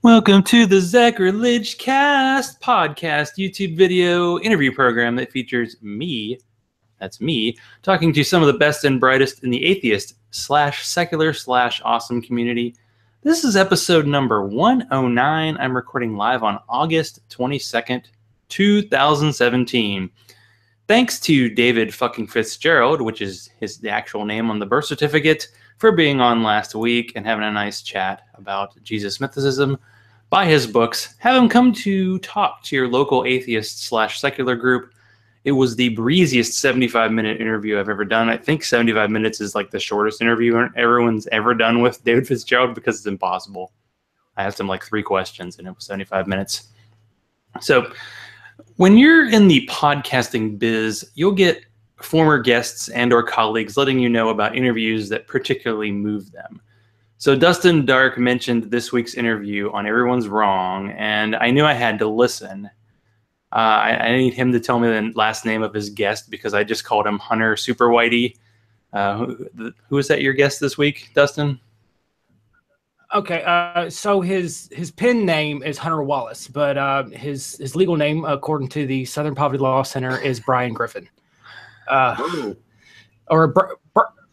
Welcome to the Zachrilege Cast podcast YouTube video interview program that features me, that's me, talking to some of the best and brightest in the atheist / secular / awesome community. This is episode number 109. I'm recording live on August 22nd, 2017. Thanks to David fucking Fitzgerald, which is the actual name on the birth certificate, for being on last week and having a nice chat about Jesus mythicism. Buy his books. Have him come to talk to your local atheist / secular group. It was the breeziest 75-minute interview I've ever done. I think 75 minutes is like the shortest interview everyone's ever done with David Fitzgerald because it's impossible. I asked him like 3 questions and it was 75 minutes. So when you're in the podcasting biz, you'll get former guests and or colleagues letting you know about interviews that particularly move them. So Dustin Dark mentioned this week's interview on Everyone's Wrong, and I knew I had to listen. I need him to tell me the last name of his guest because I just called him Hunter Super Whitey. Who is that your guest this week, Dustin? Okay, so his pen name is Hunter Wallace, but his legal name, according to the Southern Poverty Law Center, is Brian Griffin. Or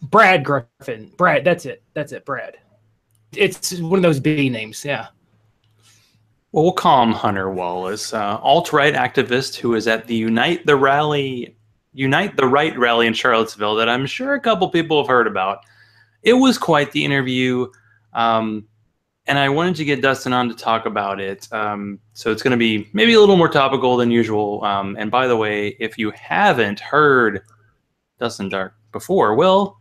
Brad Griffin. Brad, that's it, Brad. It's one of those B names, yeah. Well, we'll call him Hunter Wallace, alt-right activist who is at the Unite the Right rally in Charlottesville that I'm sure a couple people have heard about. It was quite the interview, and I wanted to get Dustin on to talk about it. So it's going to be maybe a little more topical than usual. And by the way, if you haven't heard Dustin Dark before, well,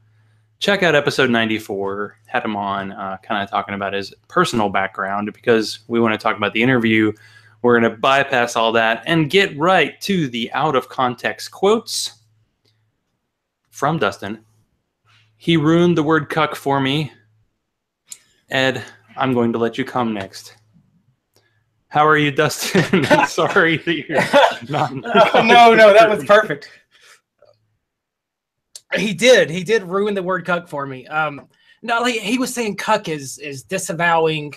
check out episode 94. Had him on kind of talking about his personal background because we want to talk about the interview. We're going to bypass all that and get right to the out-of-context quotes from Dustin. He ruined the word cuck for me. Ed, I'm going to let you come next. How are you, Dustin? I'm sorry that you're not. No, that was perfect. He did ruin the word cuck for me. No, like he was saying cuck is disavowing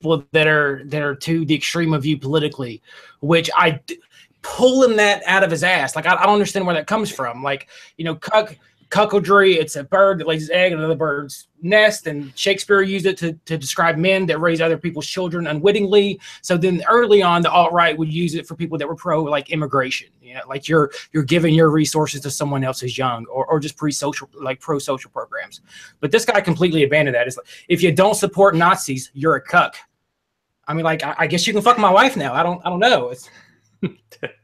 people that are to the extreme of you politically, which pulling that out of his ass. Like I don't understand where that comes from. Like, you know, cuckoldry, it's a bird that lays its egg in another bird's nest, and Shakespeare used it to describe men that raise other people's children unwittingly. So then early on, the alt-right would use it for people that were pro like immigration. Yeah, like you're giving your resources to someone else who's young, or just pro-social programs. But this guy completely abandoned that. It's like, if you don't support Nazis, you're a cuck. I mean, like I guess you can fuck my wife now. I don't know. It's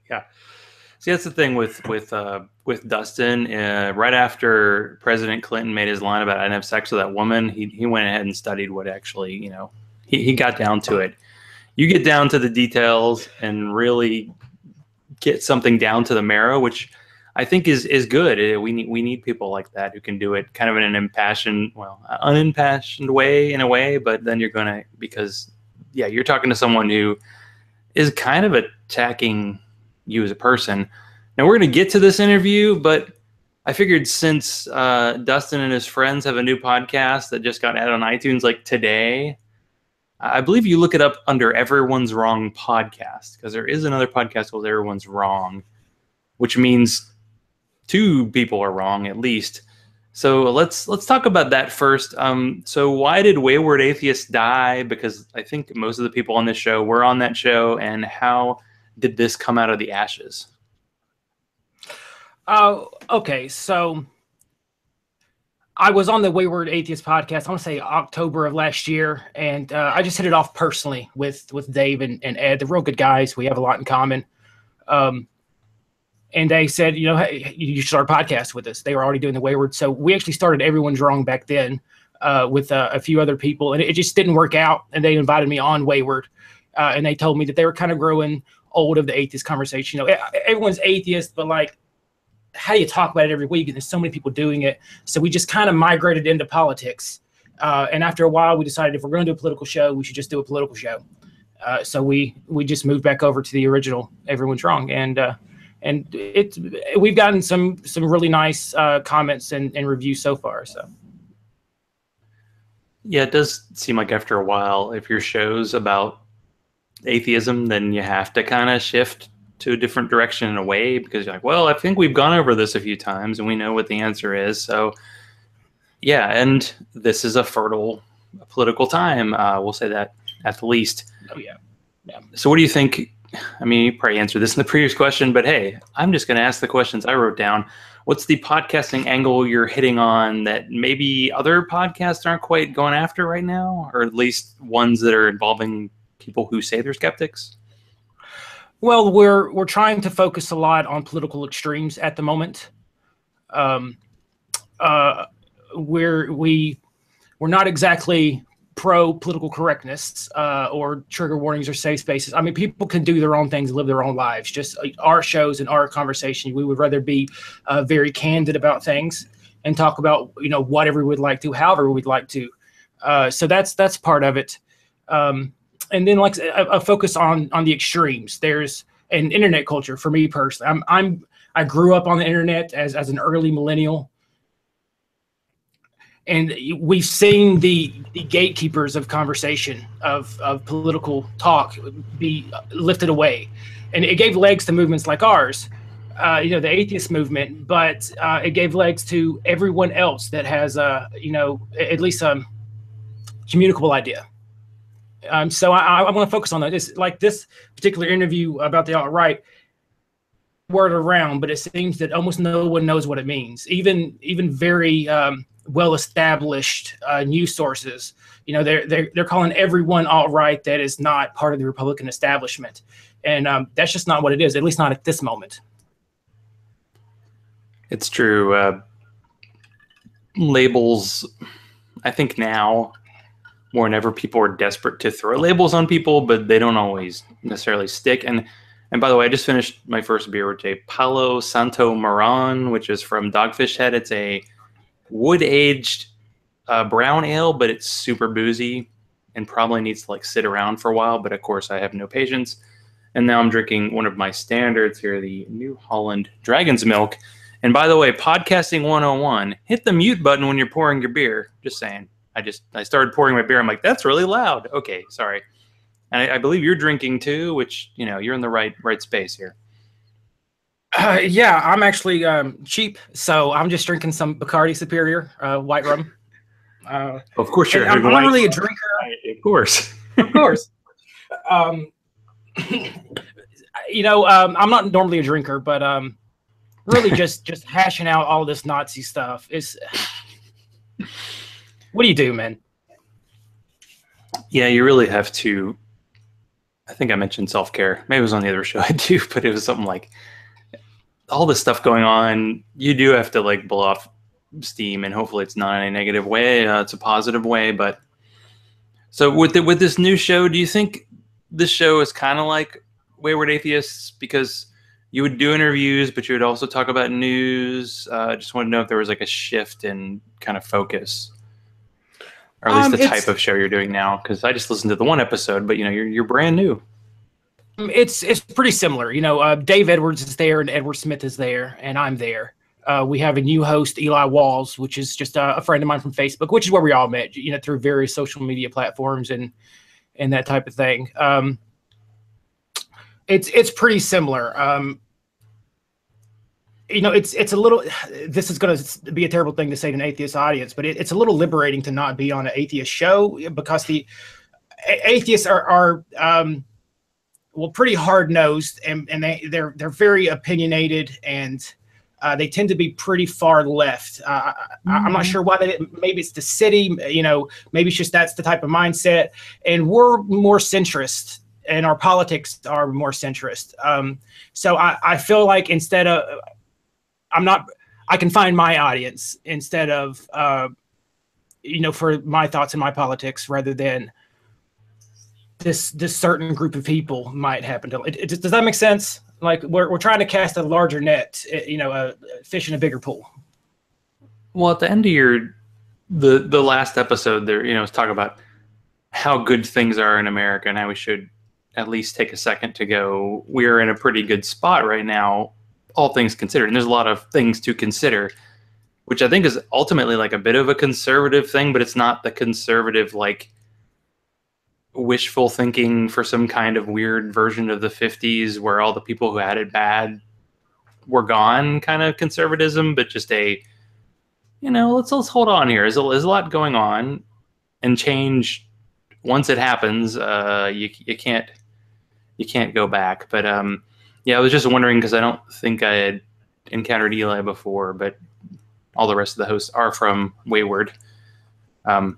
yeah. See, that's the thing with Dustin. Right after President Clinton made his line about I didn't have sex with that woman, he went ahead and studied what actually, you know, he got down to it. You get down to the details and really get something down to the marrow, which I think is good. We need people like that who can do it kind of in an unimpassioned way in a way, but then you're gonna, because yeah, you're talking to someone who is kind of attacking you as a person. Now we're going to get to this interview, but I figured since Dustin and his friends have a new podcast that just got added on iTunes like today, I believe you look it up under Everyone's Wrong podcast, because there is another podcast called Everyone's Wrong, which means 2 people are wrong at least. So let's talk about that first. So why did Wayward Atheist die? Because I think most of the people on this show were on that show, and how did this come out of the ashes? Okay, so I was on the Wayward Atheist podcast, I want to say October of last year, and I just hit it off personally with Dave and Ed. They're real good guys. We have a lot in common. And they said, you know, hey, you should start a podcast with us. They were already doing the Wayward. So we actually started Everyone's Wrong back then with a few other people, and it just didn't work out. And they invited me on Wayward, and they told me that they were kind of growing old of the atheist conversation. You know, everyone's atheist, but like, how do you talk about it every week? And there's so many people doing it. So we just kind of migrated into politics. And after a while, we decided if we're going to do a political show, we should just do a political show. So we just moved back over to the original Everyone's Wrong. And we've gotten some really nice comments and reviews so far. So Yeah, it does seem like after a while, if your show's about atheism, then you have to kind of shift to a different direction in a way, because you're like, well, I think we've gone over this a few times and we know what the answer is. So yeah, and this is a fertile political time. We'll say that at the least. Oh yeah. Yeah. So what do you think? I mean, you probably answered this in the previous question, but hey, I'm just going to ask the questions I wrote down. What's the podcasting angle you're hitting on that maybe other podcasts aren't quite going after right now, or at least ones that are involving people who say they're skeptics? Well, we're trying to focus a lot on political extremes at the moment. We're not exactly pro political correctness or trigger warnings or safe spaces. I mean, people can do their own things, live their own lives. Just our shows and our conversation, we would rather be very candid about things and talk about whatever we'd like to, however we'd like to. So that's part of it. And then like a focus on the extremes. There's an internet culture for me personally. I grew up on the internet as an early millennial. And we've seen the gatekeepers of conversation, of political talk, be lifted away. And it gave legs to movements like ours, the atheist movement, but it gave legs to everyone else that has, at least a communicable idea. So I want to focus on that. This particular interview about the alt-right, word around, but it seems that almost no one knows what it means. Even very well-established news sources, they're calling everyone alt-right that is not part of the Republican establishment, and that's just not what it is. At least not at this moment. It's true. Labels, I think now more than ever, people are desperate to throw labels on people, but they don't always necessarily stick. And by the way, I just finished my first beer with a Palo Santo Moran, which is from Dogfish Head. It's a wood-aged brown ale, but it's super boozy and probably needs to sit around for a while. But of course, I have no patience. And now I'm drinking one of my standards here, the New Holland Dragon's Milk. And by the way, podcasting 101, hit the mute button when you're pouring your beer. Just saying. I started pouring my beer. I'm like, that's really loud. Okay, sorry. And I believe you're drinking too, which, you're in the right space here. Yeah, I'm actually cheap, so I'm just drinking some Bacardi Superior white rum. Of course, I'm not really a drinker. Of course. Of course. I'm not normally a drinker, but really just hashing out all this Nazi stuff is. What do you do, man? Yeah, you really have to. I think I mentioned self-care. Maybe it was on the other show I do, but it was something like all this stuff going on. You do have to blow off steam, and hopefully it's not in a negative way. It's a positive way. But so with this new show, do you think this show is kind of like Wayward Atheists, because you would do interviews, but you would also talk about news? I just wanted to know if there was a shift in kind of focus. Or at least the type of show you're doing now, because I just listened to the one episode, but you're brand new. It's pretty similar. Dave Edwards is there and Edward Smith is there and I'm there. We have a new host, Eli Walls, which is just a friend of mine from Facebook, which is where we all met, through various social media platforms and that type of thing. It's pretty similar. It's a little, this is going to be a terrible thing to say to an atheist audience, but it's a little liberating to not be on an atheist show, because the atheists are pretty hard-nosed, and they're very opinionated, and they tend to be pretty far left. I'm not sure why. Maybe it's the city, maybe it's just that's the type of mindset, and we're more centrist, and our politics are more centrist. So I feel like instead of I can find my audience instead of, for my thoughts and my politics, rather than this certain group of people might happen to. Does that make sense? We're trying to cast a larger net, fish in a bigger pool. Well, at the end of the last episode there, was talking about how good things are in America and how we should at least take a second to go, we're in a pretty good spot right now, all things considered. And there's a lot of things to consider. which I think is ultimately like a bit of a conservative thing, but it's not the conservative like wishful thinking for some kind of weird version of the 50s where all the people who had it bad were gone kind of conservatism, but just a, let's hold on here. There's a lot going on, and change, once it happens, you can't go back. But yeah, I was just wondering, because I don't think I had encountered Eli before, but all the rest of the hosts are from Wayward. And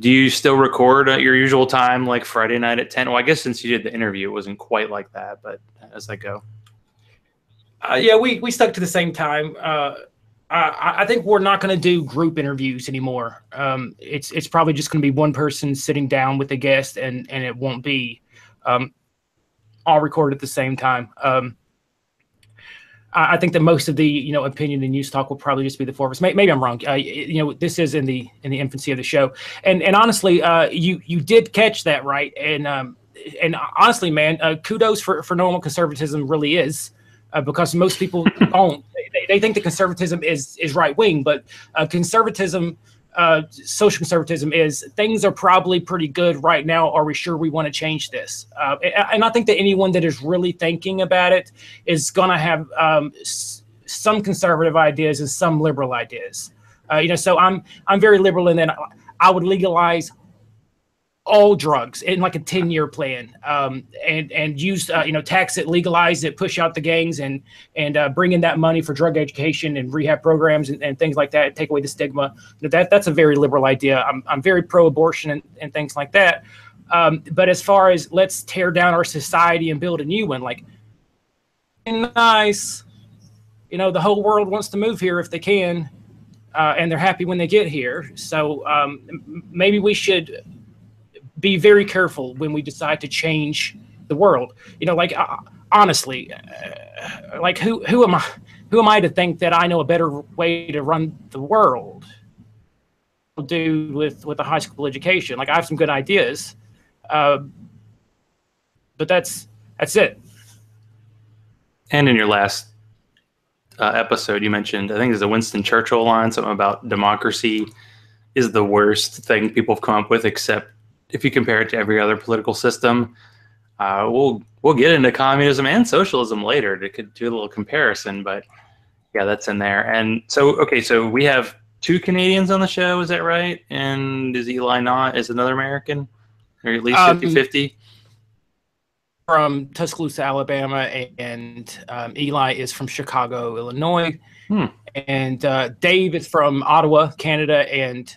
do you still record at your usual time, like Friday night at 10? Well, I guess since you did the interview, it wasn't quite like that, but as that go? Yeah, we stuck to the same time. I think we're not going to do group interviews anymore. It's probably just going to be one person sitting down with a guest, and it won't be all recorded at the same time. I think that most of the opinion and news talk will probably just be the four of us. Maybe I'm wrong. This is in the infancy of the show, and honestly, you did catch that right. And honestly, man, kudos for normal conservatism. Really is. Because most people don't. They think that conservatism is right wing, but conservatism, social conservatism, is things are probably pretty good right now. Are we sure we want to change this? And I think that anyone that is really thinking about it is going to have some conservative ideas and some liberal ideas. So I'm very liberal in that I would legalize all drugs in like a 10-year plan, and use tax it, legalize it, push out the gangs, and bring in that money for drug education and rehab programs and things like that. Take away the stigma. That's a very liberal idea. I'm very pro-abortion and things like that. But as far as let's tear down our society and build a new one, like nice, the whole world wants to move here if they can, and they're happy when they get here. So maybe we should be very careful when we decide to change the world. Honestly, like who am I to think that I know a better way to run the world? Do with a high school education. Like, I have some good ideas, but that's it. And in your last episode, you mentioned, I think there's a Winston Churchill line, something about democracy is the worst thing people have come up with, except if you compare it to every other political system. We'll get into communism and socialism later to do a little comparison, but yeah, that's in there. And so, okay, so we have 2 Canadians on the show, is that right? And is Eli not? Is another American? Or at least 50-50? From Tuscaloosa, Alabama, and Eli is from Chicago, Illinois. And Dave is from Ottawa, Canada, and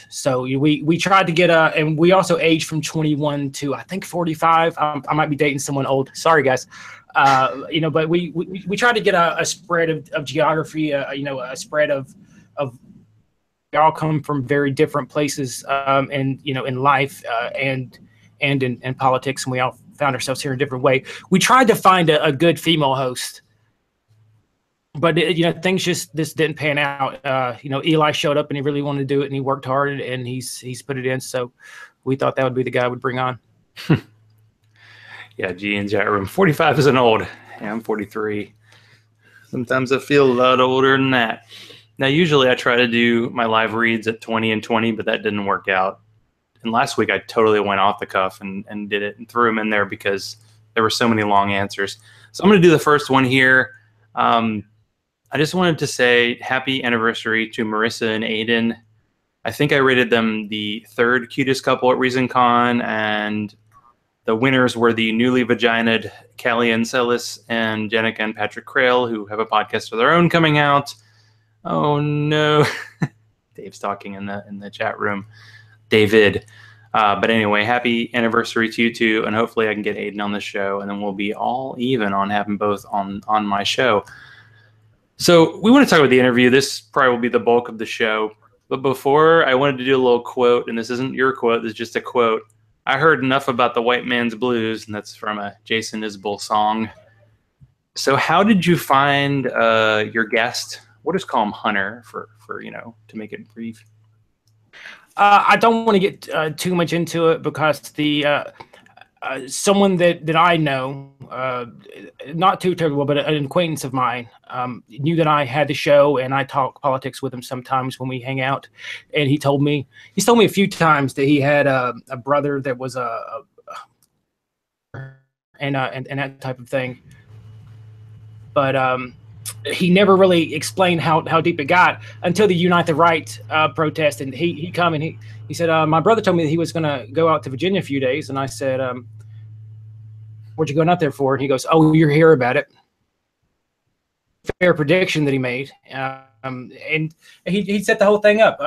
So we tried to get and we also aged from 21 to I think 45. I might be dating someone old. Sorry, guys. But we tried to get a spread of geography. A spread of we all come from very different places, and in life, and in politics, and we all found ourselves here in a different way. We tried to find a good female host, but things just didn't pan out. Eli showed up and he really wanted to do it, and he worked hard, and he's put it in. So we thought that would be the guy we'd bring on. Yeah, G in chat room. 45 isn't old. Yeah, I'm 43. Sometimes I feel a lot older than that. Now, usually I try to do my live reads at 20 and 20, but that didn't work out. And last week I totally went off the cuff and did it and threw them in there because there were so many long answers. So I'm going to do the first one here. I just wanted to say happy anniversary to Marissa and Aiden. I think I rated them the 3rd cutest couple at ReasonCon, and the winners were the newly vaginaed Callie and Celis and Jenica and Patrick Crail, who have a podcast of their own coming out. Oh no. Dave's talking in the chat room. David. But anyway, happy anniversary to you two, and hopefully I can get Aiden on the show, and then we'll be all even on having both on my show. So we want to talk about the interview. This probably will be the bulk of the show. But before, I wanted to do a little quote, and this isn't your quote, this is just a quote. I heard enough about the white man's blues, and that's from a Jason Isbell song. So how did you find your guest? We'll just call him Hunter for to make it brief. I don't want to get too much into it because someone that I know, not too terrible, but an acquaintance of mine, knew that I had the show, and I talk politics with him sometimes when we hang out. And he's told me a few times that he had a brother that was and that type of thing. But he never really explained how deep it got until the Unite the Right protest. And he come and he said, my brother told me that he was going to go out to Virginia a few days. And I said, what'd you going out there for? And he goes, oh, you're here about it. Fair prediction that he made. And he set the whole thing up.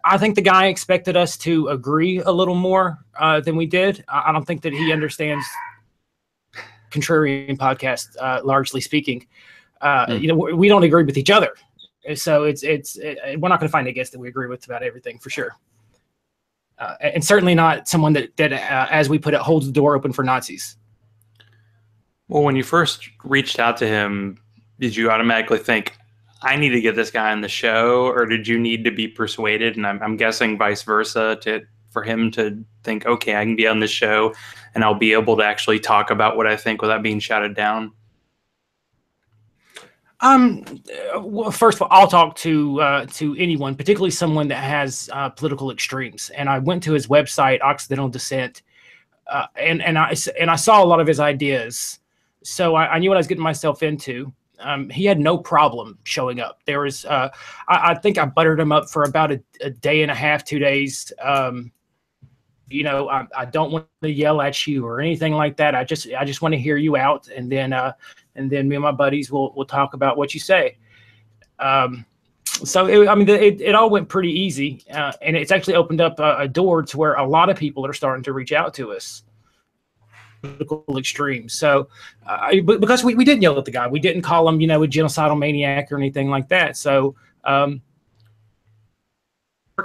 I think the guy expected us to agree a little more than we did. I don't think that he understands contrarian podcast, largely speaking. We don't agree with each other. So we're not going to find a guest that we agree with about everything, for sure. And certainly not someone that as we put it, holds the door open for Nazis. Well, when you first reached out to him, did you automatically think, I need to get this guy on the show, or did you need to be persuaded? And I'm guessing vice versa, for him to think, okay, I can be on this show and I'll be able to actually talk about what I think without being shouted down. Well, first of all, I'll talk to anyone, particularly someone that has political extremes. And I went to his website, Occidental Dissent, and I saw a lot of his ideas. So I knew what I was getting myself into. He had no problem showing up. There was, I think I buttered him up for about a day and a half, 2 days. I don't want to yell at you or anything like that. I just want to hear you out, and then me and my buddies will talk about what you say. So it all went pretty easy, and it's actually opened up a door to where a lot of people are starting to reach out to us. Political extremes. So, because we didn't yell at the guy, we didn't call him, a genocidal maniac or anything like that. So, work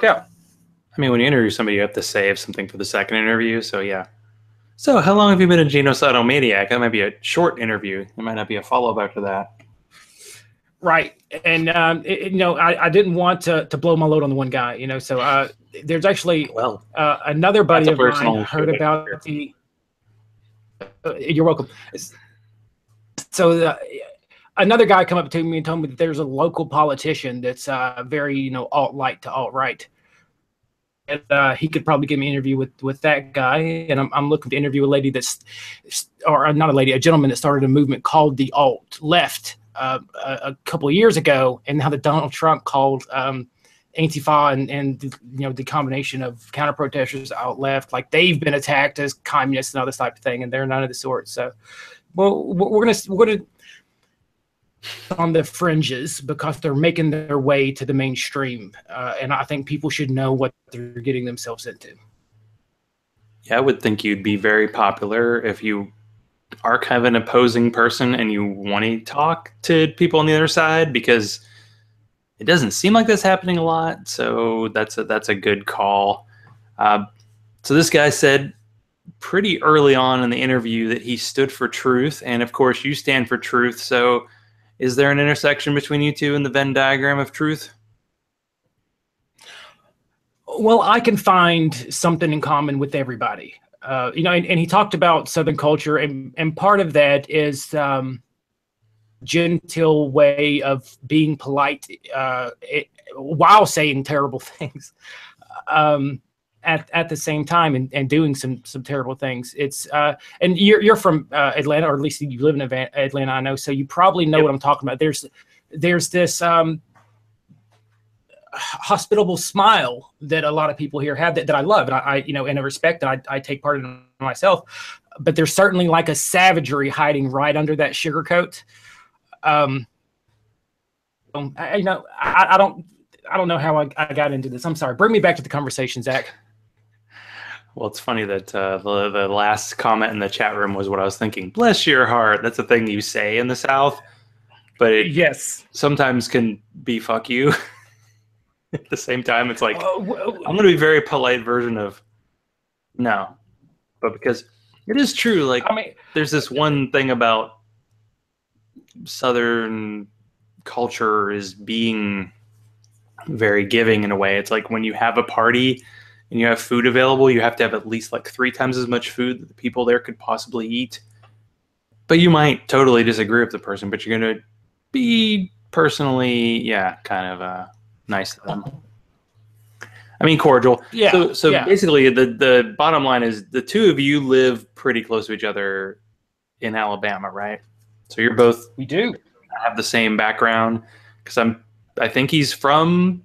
out. I mean, when you interview somebody, you have to save something for the second interview. So, yeah. So, how long have you been a genocidal maniac? That might be a short interview. There might not be a follow-up after that. Right. And, I didn't want to blow my load on the one guy, So, there's actually another buddy of mine heard about the. You're welcome. So another guy come up to me and told me that there's a local politician that's very, alt-right to alt-right. And he could probably get me an interview with that guy. And I'm looking to interview a lady a gentleman that started a movement called the alt-left a couple of years ago. And now that Donald Trump called Antifa and the combination of counter protesters out left, like they've been attacked as communists and all this type of thing, and they're none of the sort. So, we're gonna on the fringes because they're making their way to the mainstream, and I think people should know what they're getting themselves into. Yeah, I would think you'd be very popular if you are kind of an opposing person and you want to talk to people on the other side, because it doesn't seem like that's happening a lot, so that's a good call. So this guy said pretty early on in the interview that he stood for truth, and of course you stand for truth. So is there an intersection between you two in the Venn diagram of truth? Well, I can find something in common with everybody. And he talked about Southern culture, and part of that is genteel way of being polite while saying terrible things at the same time and doing some terrible things. It's and you're from Atlanta, or at least you live in Atlanta, I know, so you probably know what I'm talking about. There's this hospitable smile that a lot of people here have that I love, and I and I respect that. I take part in myself, but there's certainly like a savagery hiding right under that sugarcoat. I don't know how I got into this. I'm sorry. Bring me back to the conversation, Zach. Well, it's funny that the last comment in the chat room was what I was thinking. Bless your heart. That's a thing you say in the South, but it sometimes can be fuck you. At the same time, it's like, I'm going to be a very polite version of no. But because it is true, like, there's this one thing about Southern culture is being very giving in a way. It's like when you have a party, and you have food available, you have to have at least like 3 times as much food that the people there could possibly eat. But you might totally disagree with the person, but you're going to be personally, kind of nice to them. I mean, cordial. Yeah. So basically, the bottom line is the two of you live pretty close to each other in Alabama, right? So you're both. We do have the same background, because I think he's from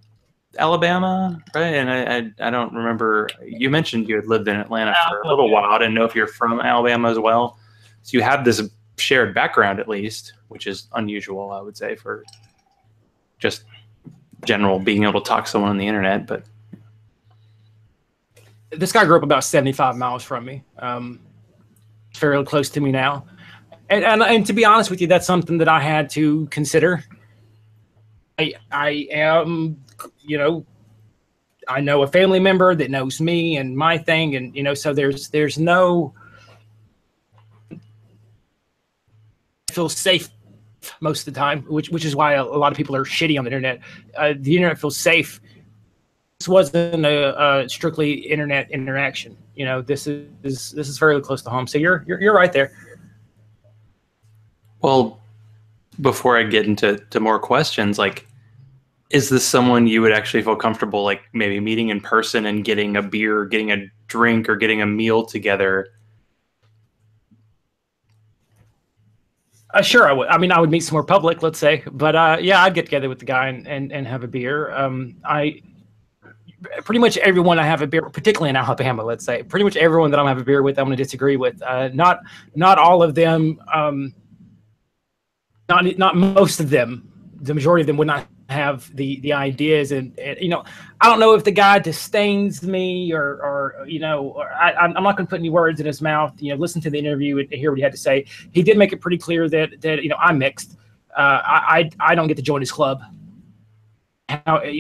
Alabama, right? And I don't remember. You mentioned you had lived in Atlanta for a little while. I didn't know if you're from Alabama as well. So you have this shared background, at least, which is unusual, I would say, for just general being able to talk to someone on the internet. But this guy grew up about 75 miles from me, fairly close to me now. And to be honest with you, that's something that I had to consider. I am, I know a family member that knows me and my thing, and so there's no feel safe most of the time, which is why a lot of people are shitty on the internet. The internet feels safe. This wasn't a strictly internet interaction. This is fairly close to home. So you're right there. Well, before I get into more questions, like, is this someone you would actually feel comfortable, like, maybe meeting in person and getting a beer, or getting a drink, or getting a meal together? Sure, I would. I mean, I would meet some more public, let's say. But I'd get together with the guy and have a beer. Pretty much everyone I have a beer, particularly in Alabama, let's say, pretty much everyone that I'm have a beer with, I'm going to disagree with. Not all of them. Not most of them. The majority of them would not have the ideas, and I don't know if the guy disdains me or I'm not going to put any words in his mouth. Listen to the interview and hear what he had to say. He did make it pretty clear that I'm mixed. I don't get to join his club. How do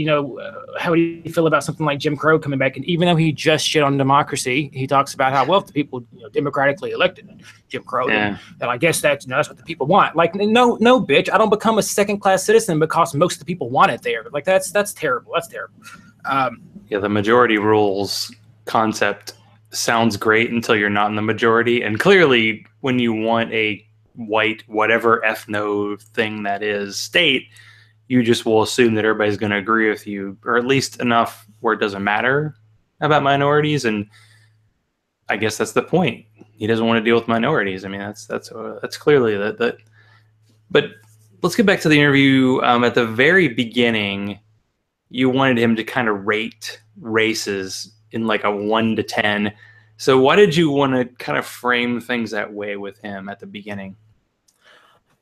you feel about something like Jim Crow coming back? And even though he just shit on democracy, he talks about how, well, if the people democratically elected Jim Crow, then I guess that's what the people want. Like, no, bitch, I don't become a second-class citizen because most of the people want it there. Like, that's terrible. That's terrible. The majority rules concept sounds great until you're not in the majority. And clearly, when you want a white, whatever ethno thing that is, state, you just will assume that everybody's going to agree with you, or at least enough where it doesn't matter about minorities. And I guess that's the point. He doesn't want to deal with minorities. I mean, that's clearly that. But let's get back to the interview. At the very beginning, you wanted him to kind of rate races in like a 1 to 10. So why did you want to kind of frame things that way with him at the beginning?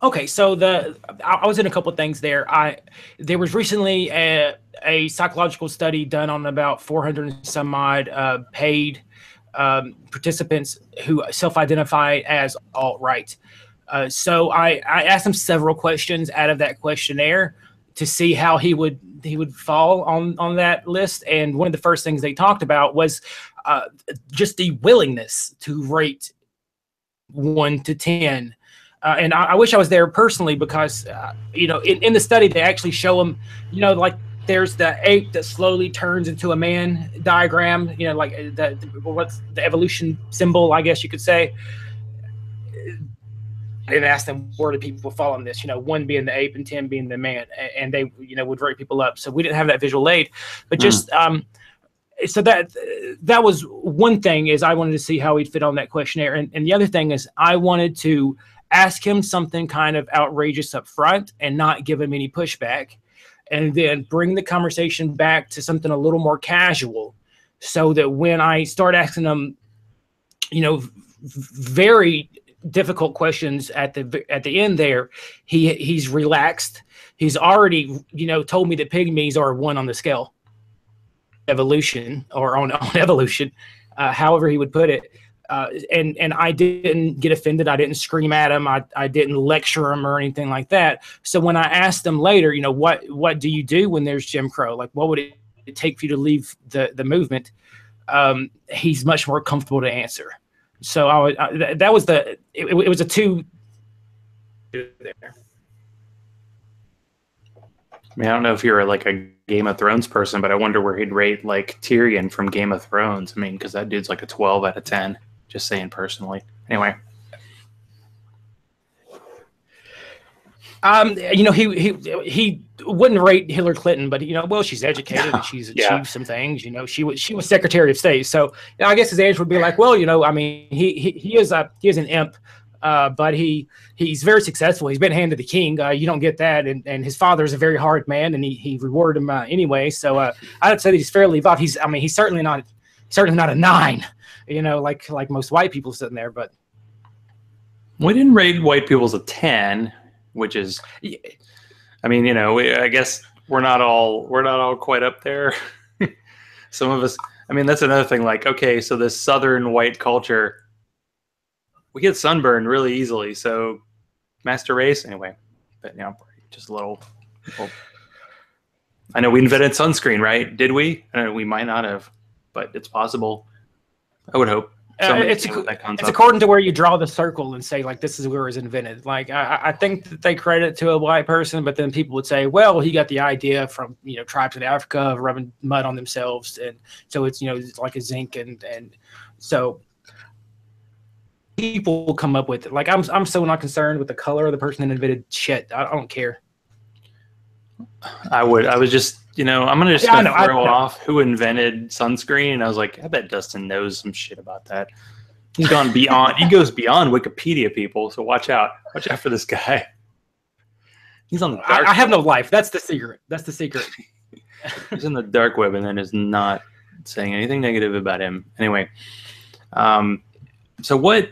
Okay, so I was in a couple of things there. There was recently a psychological study done on about 400 and some odd paid participants who self-identify as alt-right. So I asked him several questions out of that questionnaire to see how he would fall on that list. And one of the first things they talked about was just the willingness to rate 1 to 10. And I wish I was there personally because, in the study, they actually show them, like there's the ape that slowly turns into a man diagram, like what's the evolution symbol, I guess you could say. And ask them where do people fall on this, 1 being the ape and 10 being the man. And they, would rate people up. So we didn't have that visual aid, but just so that was one thing is I wanted to see how he'd fit on that questionnaire. And the other thing is I wanted to ask him something kind of outrageous up front and not give him any pushback, and then bring the conversation back to something a little more casual so that when I start asking him, very difficult questions at the end there, he's relaxed. He's already, told me that pygmies are 1 on the scale evolution or on evolution, however he would put it. And I didn't get offended. I didn't scream at him. I didn't lecture him or anything like that. So when I asked him later, what do you do when there's Jim Crow? Like, what would it take for you to leave the movement? He's much more comfortable to answer. So that was it was a 2 there. I mean, I don't know if you're like a Game of Thrones person, but I wonder where he'd rate like Tyrion from Game of Thrones. I mean, because that dude's like a 12 out of 10. Just saying personally. Anyway. You know, he wouldn't rate Hillary Clinton, but you know, well, she's educated and she's achieved some things. You know, she was Secretary of State, so you know, I guess his answer would be like, well, you know, I mean, he is an imp, but he's very successful. He's been handed the king. You don't get that, and his father is a very hard man, and he rewarded him anyway. So I'd say that he's fairly involved. He's certainly not a 9. You know, like most white people sitting there, but we didn't rate white people as a 10. Which is, I mean, you know, I guess we're not all quite up there. Some of us, I mean, that's another thing. Like, okay, so this Southern white culture, we get sunburned really easily. So, master race, anyway. But you know, just a little. I know we invented sunscreen, right? Did we? I know we might not have, but it's possible. I would hope. It's according to where you draw the circle and say, like, this is where it was invented. Like, I think that they credit to a white person, but then people would say, well, he got the idea from, you know, tribes in Africa of rubbing mud on themselves. And so it's, you know, it's like a zinc. And so people come up with it. Like, I'm so not concerned with the color of the person that invented shit. I don't care. I was just, you know, I'm going to just throw off who invented sunscreen. And I was like, I bet Dustin knows some shit about that. He's gone beyond, he goes beyond Wikipedia, people. So watch out. Watch out for this guy. He's on the dark web. I have no life. That's the secret. He's in the dark web and then is not saying anything negative about him. Anyway, so what,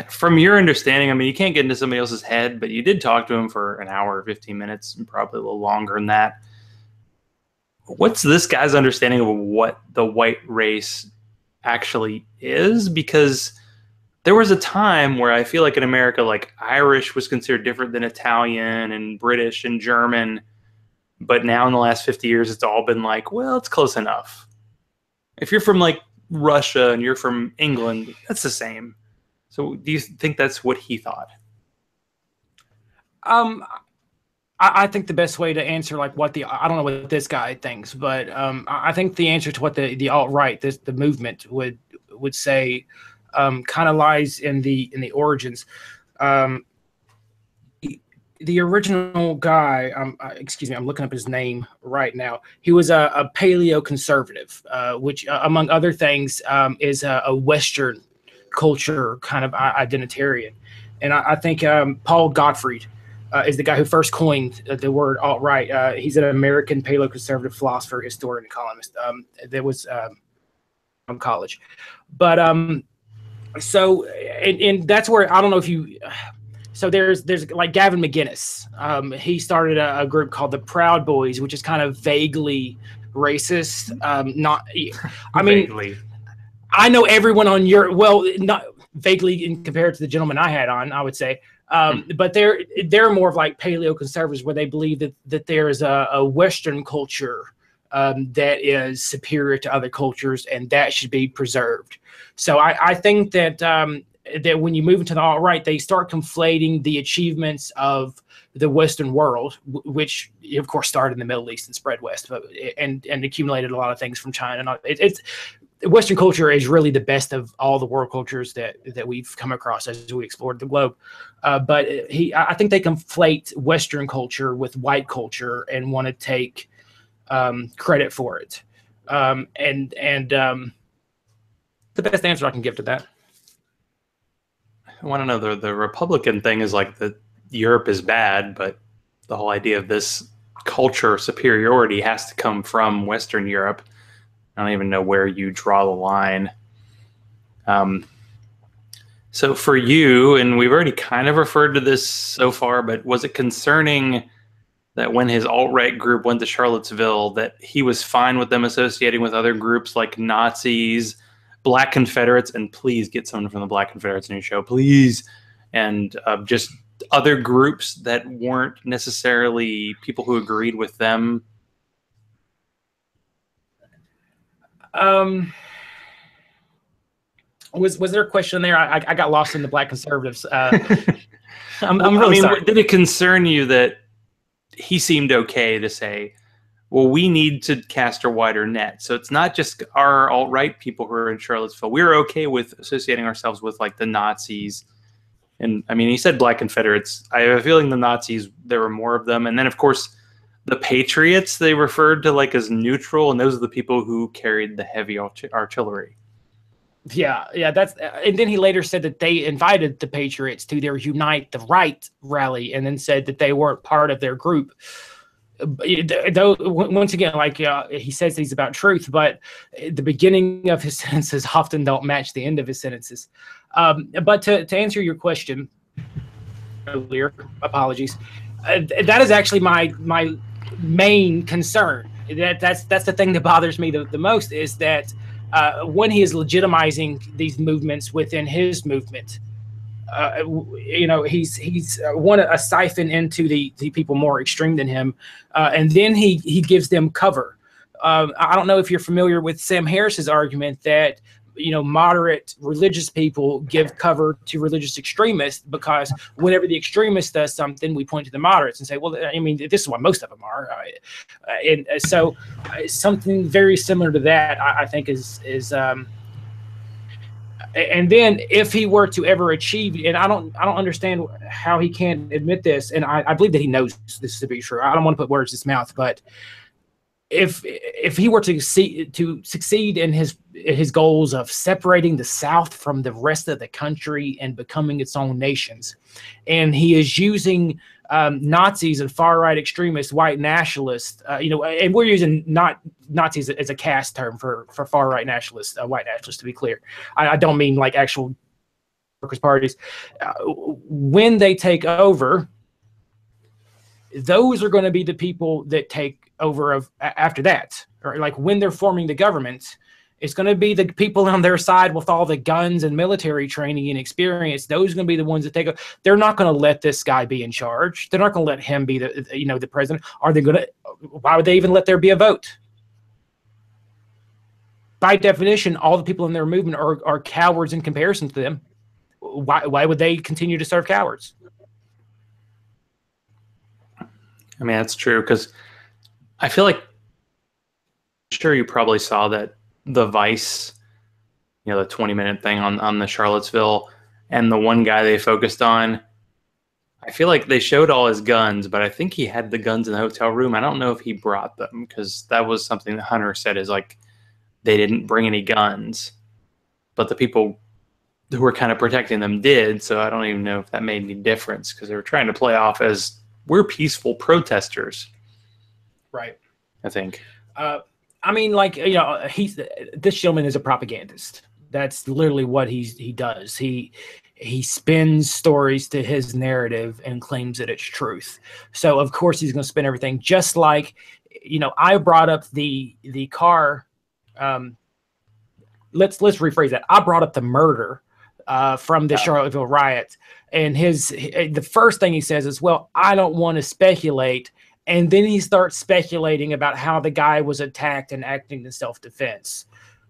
from your understanding, I mean, you can't get into somebody else's head, but you did talk to him for an hour or 15 minutes and probably a little longer than that. What's this guy's understanding of what the white race actually is? Because there was a time where I feel like in America, like Irish was considered different than Italian and British and German. But now in the last 50 years, it's all been like, well, it's close enough. If you're from like Russia and you're from England, that's the same. So do you think that's what he thought? I think the best way to answer like I don't know what this guy thinks, but I think the answer to what the alt-right, the movement would say kind of lies in the origins. The original guy, excuse me, I'm looking up his name right now. He was a paleo-conservative, which among other things is a Western culture kind of identitarian. And I think Paul Gottfried is the guy who first coined the word alt-right. He's an American paleoconservative philosopher, historian, and economist that was from college. But so, and that's where, I don't know if you, so there's like Gavin McGinnis. He started a group called the Proud Boys, which is kind of vaguely racist. Not, I mean, vaguely. I know everyone on your, well, not vaguely in compared to the gentleman I had on, I would say. But they're more of like paleo conservatives, where they believe that there is a Western culture that is superior to other cultures, and that should be preserved. So I think that that when you move into the alt-right, they start conflating the achievements of the Western world, which of course started in the Middle East and spread west, but and accumulated a lot of things from China. It's Western culture is really the best of all the world cultures that we've come across as we explored the globe. But I think they conflate Western culture with white culture and want to take credit for it. And the best answer I can give to that. I want to know the Republican thing is like that Europe is bad, but the whole idea of this culture superiority has to come from Western Europe. I don't even know where you draw the line. So for you, and we've already kind of referred to this so far, but was it concerning that when his alt-right group went to Charlottesville, that he was fine with them associating with other groups like Nazis, Black Confederates, and please get someone from the Black Confederates in your show, please, and just other groups that weren't necessarily people who agreed with them? Was there a question there? I got lost in the Black conservatives. I'm really sorry. Did it concern you that he seemed okay to say, well, we need to cast a wider net. So it's not just our alt-right people who are in Charlottesville. We're okay with associating ourselves with like the Nazis. And I mean, he said Black Confederates. I have a feeling the Nazis, there were more of them. And then, of course, the Patriots, they referred to like as neutral. And those are the people who carried the heavy artillery. Yeah. And then he later said that they invited the Patriots to their Unite the Right rally and then said that they weren't part of their group. Though once again, like he says he's about truth, but the beginning of his sentences often don't match the end of his sentences. But to answer your question earlier, apologies. That is actually my main concern. That's the thing that bothers me the most is that when he is legitimizing these movements within his movement. He's want to siphon into the people more extreme than him, and then he gives them cover. I don't know if you're familiar with Sam Harris's argument that moderate religious people give cover to religious extremists because whenever the extremist does something, we point to the moderates and say, well, I mean, this is what most of them are, and so something very similar to that, I think is. And then if he were to ever achieve, and I don't understand how he can't admit this, and I believe that he knows this to be true. I don't want to put words in his mouth, but if he were to succeed in his goals of separating the South from the rest of the country and becoming its own nations, and he is using Nazis and far-right extremists, white nationalists, and we're using not Nazis as a caste term for far-right nationalists, white nationalists, to be clear. I don't mean like actual workers' parties. When they take over, those are going to be the people that take over after that. Or like when they're forming the government, it's going to be the people on their side with all the guns and military training and experience. Those are going to be the ones that take over. They're not going to let this guy be in charge. They're not going to let him be the president. Are they going to? Why would they even let there be a vote? By definition, all the people in their movement are cowards in comparison to them. Why would they continue to serve cowards? I mean, that's true because I feel like, I'm sure you probably saw that the Vice, the 20-minute thing on the Charlottesville, and the one guy they focused on, I feel like they showed all his guns, but I think he had the guns in the hotel room. I don't know if he brought them because that was something that Hunter said is like they didn't bring any guns, but the people who were kind of protecting them did. So I don't even know if that made any difference because they were trying to play off as we're peaceful protesters. Right. I think. I mean, like, this gentleman is a propagandist. That's literally what he does. He spins stories to his narrative and claims that it's truth. So of course he's going to spin everything. Just like, I brought up the car. Let's rephrase that. I brought up the murder from the Charlottesville riot, and the first thing he says is, "Well, I don't want to speculate." And then he starts speculating about how the guy was attacked and acting in self-defense.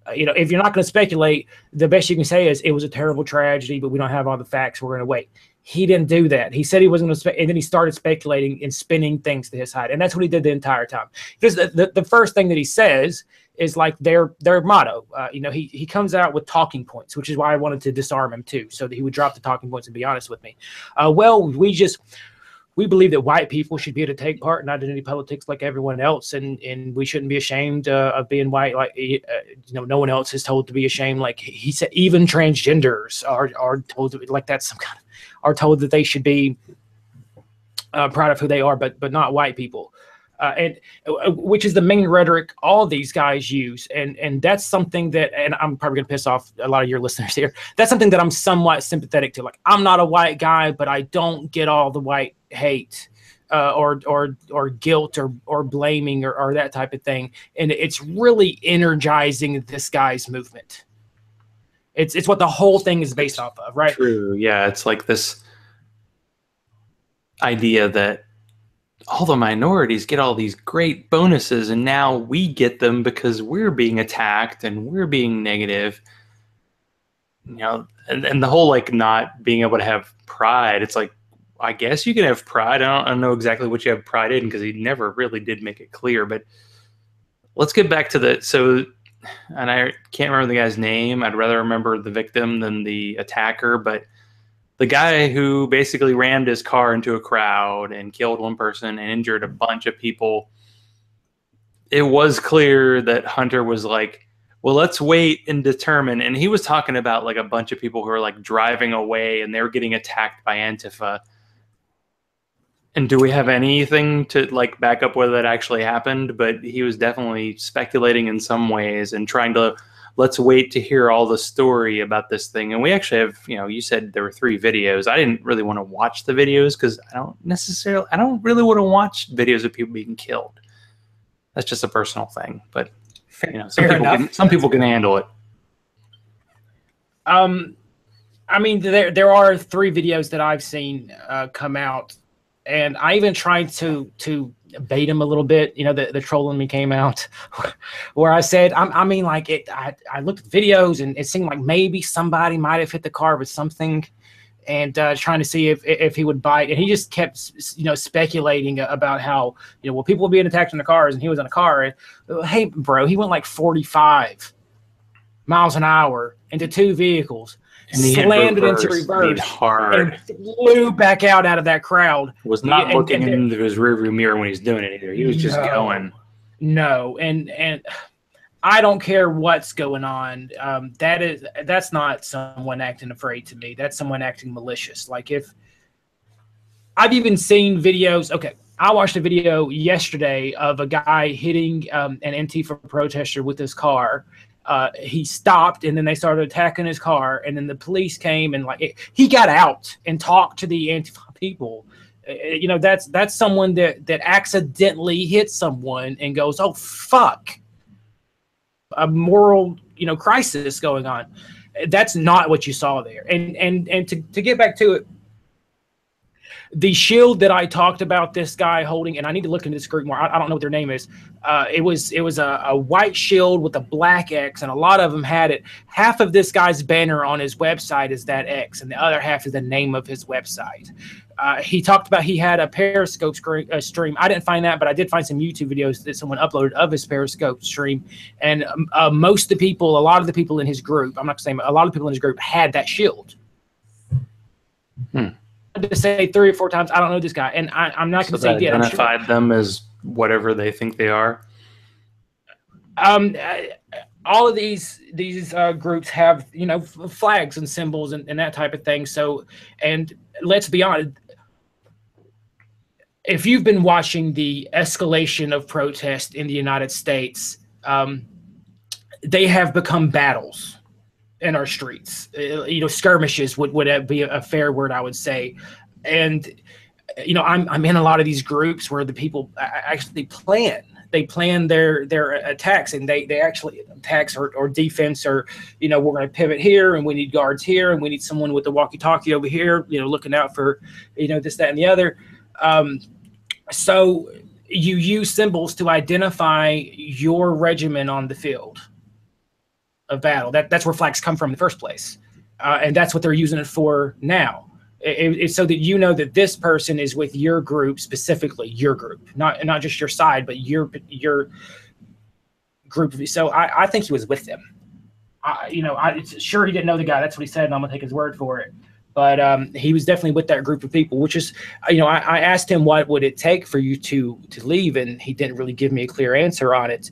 If you're not going to speculate, the best you can say is it was a terrible tragedy, but we don't have all the facts. We're going to wait. He didn't do that. He said he wasn't going to and then he started speculating and spinning things to his side. And that's what he did the entire time. Because the first thing that he says is like their motto. He comes out with talking points, which is why I wanted to disarm him too, so that he would drop the talking points and be honest with me. We believe that white people should be able to take part in identity politics like everyone else, and we shouldn't be ashamed of being white. Like no one else is told to be ashamed. Like he said, even transgenders are told to, like that's some kind of, are told that they should be proud of who they are, but not white people. And which is the main rhetoric all these guys use, and that's something that, and I'm probably gonna piss off a lot of your listeners here. That's something that I'm somewhat sympathetic to. Like I'm not a white guy, but I don't get all the white hate or guilt or blaming or that type of thing, and it's really energizing this guy's movement. It's what the whole thing is based off of, right? True. Yeah, it's like this idea that all the minorities get all these great bonuses and now we get them because we're being attacked and we're being negative, and the whole like not being able to have pride. It's like, I guess you can have pride. I don't know exactly what you have pride in because he never really did make it clear. But let's get back to and I can't remember the guy's name. I'd rather remember the victim than the attacker. But the guy who basically rammed his car into a crowd and killed one person and injured a bunch of people, it was clear that Hunter was like, well, let's wait and determine. And he was talking about like a bunch of people who were like driving away and they were getting attacked by Antifa. And do we have anything to like back up whether that actually happened? But he was definitely speculating in some ways and trying to, let's wait to hear all the story about this thing. And we actually have, you said there were 3 videos. I didn't really want to watch the videos because I don't really want to watch videos of people being killed. That's just a personal thing. But some people can handle it. I mean, there are 3 videos that I've seen come out. And I even tried to bait him a little bit. The troll in me came out where I said, I looked at videos and it seemed like maybe somebody might have hit the car with something and trying to see if he would bite. And he just kept, speculating about how, people were being attacked in the cars and he was in a car. And, hey, bro, he went like 45 miles an hour into 2 vehicles. And slammed it into reverse hard. And flew back out of that crowd. Was not looking into his rearview mirror when he's doing it either. He was just going. No, and I don't care what's going on. That's not someone acting afraid to me. That's someone acting malicious. Like if I've even seen videos. Okay, I watched a video yesterday of a guy hitting an Antifa protester with his car. He stopped and then they started attacking his car and then the police came and he got out and talked to the Antifa people. That's someone that accidentally hits someone and goes, oh fuck, a moral crisis going on. That's not what you saw there. And to get back to it, the shield that I talked about this guy holding, and I need to look into this group more. I don't know what their name is. It was a white shield with a black X, and a lot of them had it. Half of this guy's banner on his website is that X, and the other half is the name of his website. He talked about he had a Periscope stream. I didn't find that, but I did find some YouTube videos that someone uploaded of his Periscope stream. And a lot of the people in his group, I'm not saying a lot of people in his group had that shield. To say 3 or 4 times, I don't know this guy, and I'm not going to say he did. Identified them as whatever they think they are. All of these groups have flags and symbols and that type of thing. So, and let's be honest, if you've been watching the escalation of protest in the United States, they have become battles in our streets. Skirmishes would be a fair word, I would say. And I'm in a lot of these groups where the people actually plan. They plan their attacks, and they actually attacks or defense, or we're going to pivot here, and we need guards here, and we need someone with the walkie-talkie over here, looking out for this, that, and the other. So you use symbols to identify your regiment on the field of battle. That's where flags come from in the first place, and that's what they're using it for now. It's so that that this person is with your group, specifically your group, not just your side, but your group. So I think he was with them. Sure, he didn't know the guy. That's what he said, and I'm gonna take his word for it. But he was definitely with that group of people, which is, I asked him what would it take for you to leave, and he didn't really give me a clear answer on it.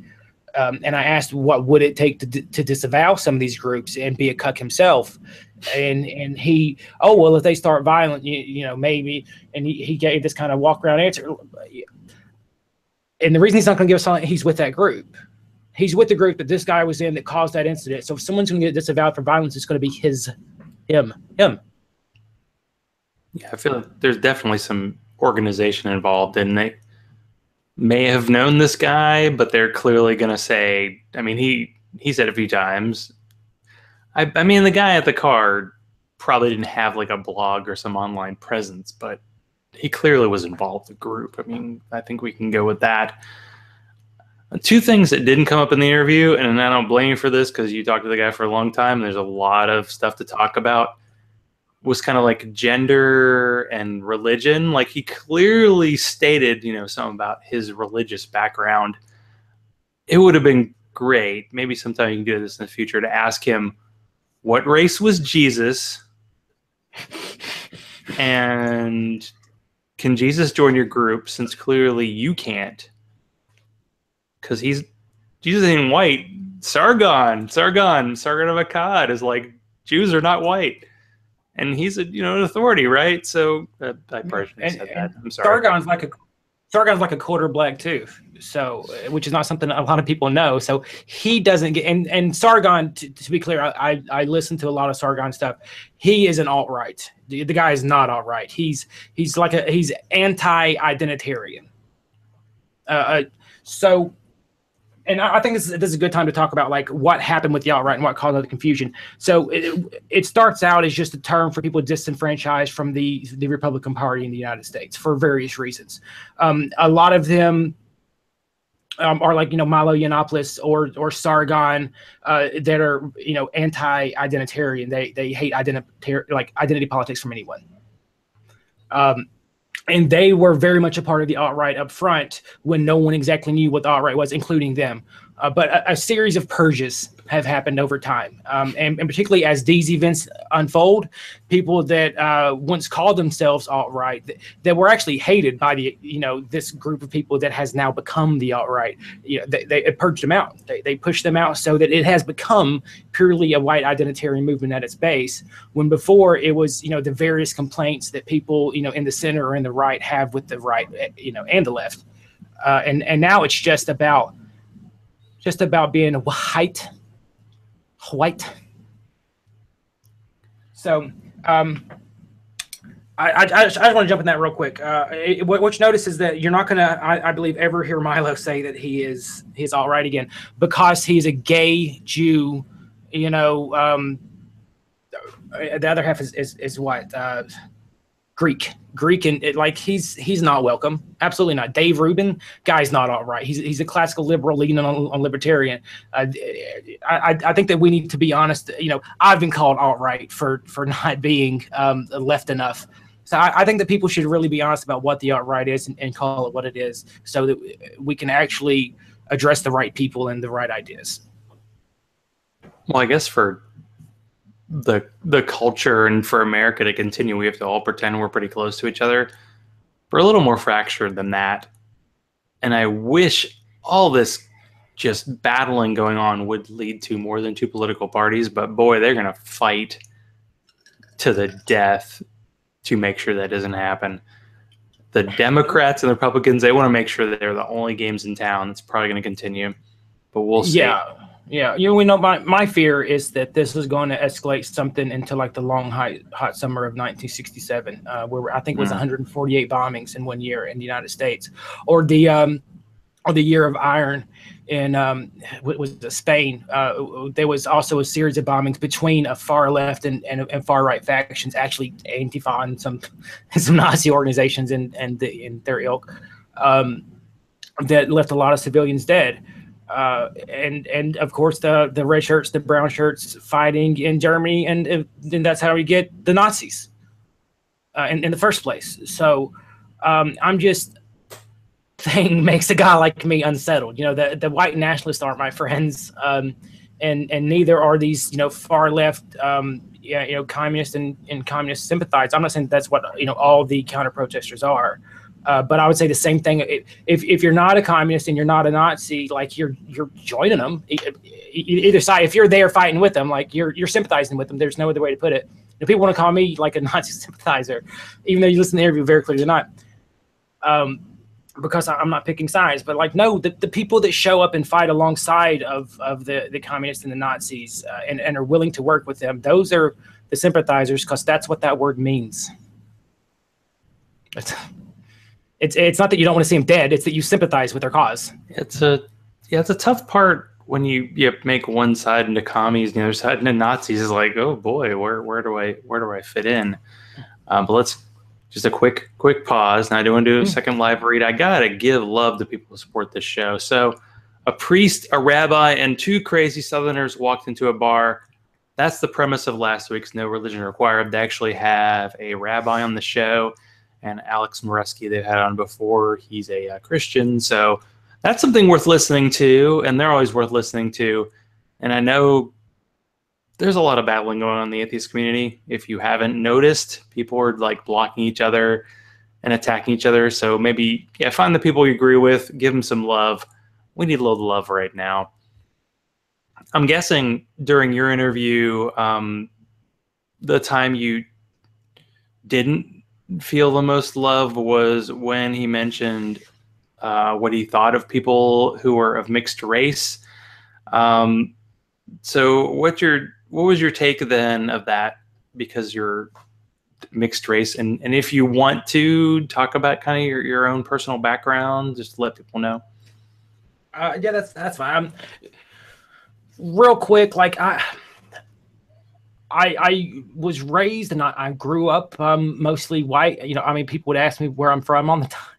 And I asked, what would it take to disavow some of these groups and be a cuck himself? And he, if they start violent, maybe. And he gave this kind of walk around answer. And the reason he's not going to give us all, he's with that group. He's with the group that this guy was in that caused that incident. So if someone's going to get disavowed for violence, it's going to be him. Yeah, I feel like there's definitely some organization involved, and they may have known this guy, but they're clearly going to say, I mean, he said a few times, I mean, the guy at the car probably didn't have like a blog or some online presence, but he clearly was involved in the group. I mean, I think we can go with that. 2 things that didn't come up in the interview, and I don't blame you for this because you talked to the guy for a long time. There's a lot of stuff to talk about. was kind of like gender and religion. Like he clearly stated, something about his religious background. It would have been great. Maybe sometime you can do this in the future to ask him what race was Jesus, and can Jesus join your group, since clearly you can't, because Jesus ain't white. Sargon of Akkad is like, Jews are not white, and he's an authority, right? So I probably shouldn't have said that. I'm sorry. Sargon's like a quarter black too, so which is not something a lot of people know. So he doesn't get, and Sargon, to be clear, I listen to a lot of Sargon stuff. He is an alt-right. The guy is not alt-right. He's anti-identitarian. And I think this is a good time to talk about like what happened with the alt-right and what caused all the confusion. So it starts out as just a term for people disenfranchised from the Republican Party in the United States for various reasons. A lot of them are like Milo Yiannopoulos or Sargon that are anti-identitarian. They hate identity politics from anyone. And they were very much a part of the alt-right up front when no one exactly knew what the alt-right was, including them. But a series of purges have happened over time. And particularly as these events unfold, people that once called themselves alt-right, that were actually hated by this group of people that has now become the alt-right, they purged them out. They pushed them out so that it has become purely a white identitarian movement at its base, when before it was, the various complaints that people, in the center or in the right have with the right, and the left. And now it's just about being white. So I just want to jump in that real quick. What you notice is that you're not going to, I believe, ever hear Milo say that he's all right again, because he's a gay Jew. The other half is what? Greek, and he's not welcome. Absolutely not. Dave Rubin, guy's not all right. He's a classical liberal leaning on libertarian. I think that we need to be honest. I've been called alt right for not being left enough. So I think that people should really be honest about what the alt right is and call it what it is, so that we can actually address the right people and the right ideas. Well, I guess for the culture and for America to continue, we have to all pretend we're pretty close to each other. We're a little more fractured than that. And I wish all this just battling going on would lead to more than two political parties, but boy, they're going to fight to the death to make sure that doesn't happen. The Democrats and the Republicans, they want to make sure that they're the only games in town. It's probably going to continue, but we'll see. Yeah, my fear is that this is going to escalate something into like the long hot summer of 1967, where I think it was 148 bombings in 1 year in the United States, or the Year of Iron in Spain. There was also a series of bombings between a far left and far right factions, actually Antifa and some Nazi organizations in their ilk, that left a lot of civilians dead. And of course the red shirts, the brown shirts fighting in Germany, and that's how we get the Nazis in the first place. So I'm just saying, makes a guy like me unsettled. The white nationalists aren't my friends, and neither are these far left communist and communist sympathizers. I'm not saying that's what all the counter protesters are. But I would say the same thing. If you're not a communist and you're not a Nazi, like you're joining them. Either side, if you're there fighting with them, like you're sympathizing with them. There's no other way to put it. If people want to call me like a Nazi sympathizer, even though you listen to the interview very clearly, not. Because I'm not picking sides, but like no, the people that show up and fight alongside of the communists and the Nazis and are willing to work with them, those are the sympathizers, because that's what that word means. It's not that you don't want to see them dead. It's that you sympathize with their cause. It's a tough part when you make one side into commies and the other side into Nazis. Is like, oh boy, where do I fit in? But let's just a quick pause. Now I do want to do a second live read. I gotta give love to people who support this show. So, a priest, a rabbi, and two crazy Southerners walked into a bar. that's the premise of last week's No Religion Required. They actually have a rabbi on the show, and Alex Moreski they've had on before. He's a Christian, so that's something worth listening to, and they're always worth listening to. And I know there's a lot of battling going on in the atheist community. If you haven't noticed, people are like blocking each other and attacking each other. So maybe, find the people you agree with, give them some love. We need a little love right now. I'm guessing during your interview, the time you didn't feel the most love was when he mentioned what he thought of people who were of mixed race. So what was your take then of that? Because you're mixed race, and if you want to talk about kind of your own personal background, just to let people know. Yeah, that's fine. Real quick, like I was raised and I grew up mostly white. I mean, people would ask me where I'm from all the time,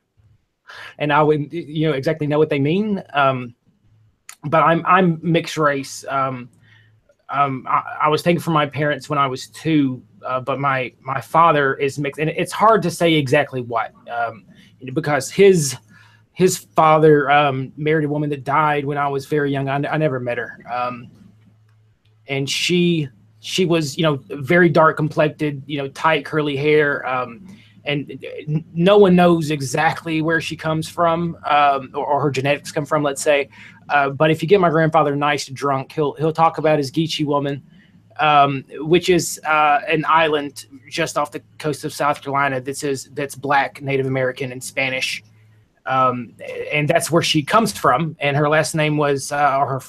and I wouldn't exactly know what they mean. But I'm mixed race. I was taken from my parents when I was 2, but my father is mixed, and it's hard to say exactly what, because his father married a woman that died when I was very young. I never met her, and she was very dark complected, tight curly hair, and no one knows exactly where she comes from, or her genetics come from, let's say. But if you get my grandfather nice drunk, he'll talk about his Geechee woman, which is an island just off the coast of South Carolina that's Black, Native American, and Spanish, and that's where she comes from. And her last name was, or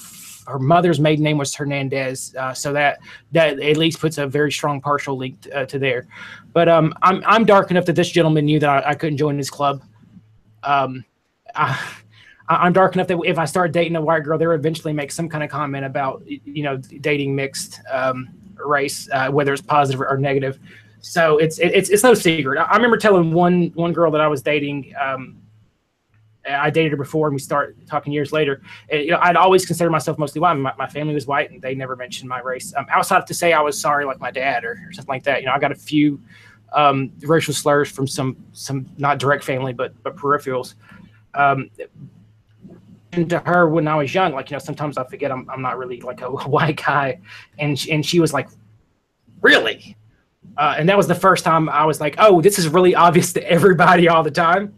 her mother's maiden name was Hernandez, so that at least puts a very strong partial link to there. But I'm dark enough that this gentleman knew that I couldn't join his club. I'm dark enough that if I start dating a white girl, they'll eventually make some kind of comment about dating mixed race, whether it's positive or negative. So it's no secret. I remember telling one girl that I was dating. I dated her before, and we started talking years later. And, I'd always considered myself mostly white. My family was white, and they never mentioned my race. Outside to say I was sorry, like my dad or something like that. I got a few racial slurs from some not direct family, but peripherals. And to her when I was young, like, sometimes I forget I'm not really like a white guy, and she was like, really? And that was the first time I was like, oh, this is really obvious to everybody all the time.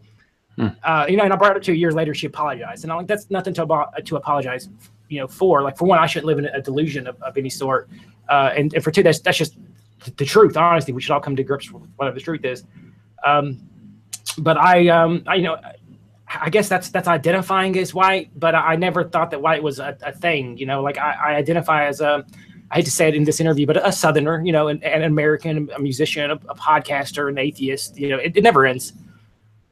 And I brought it to 2 years later. She apologized, and I'm like, that's nothing to apologize, for. Like, for one, I shouldn't live in a delusion of any sort, and for two, that's just the truth. Honestly, we should all come to grips with whatever the truth is. But I guess that's identifying as white, but I never thought that white was a thing. Like I identify as I hate to say it in this interview, but a Southerner, an American, a musician, a podcaster, an atheist. It never ends.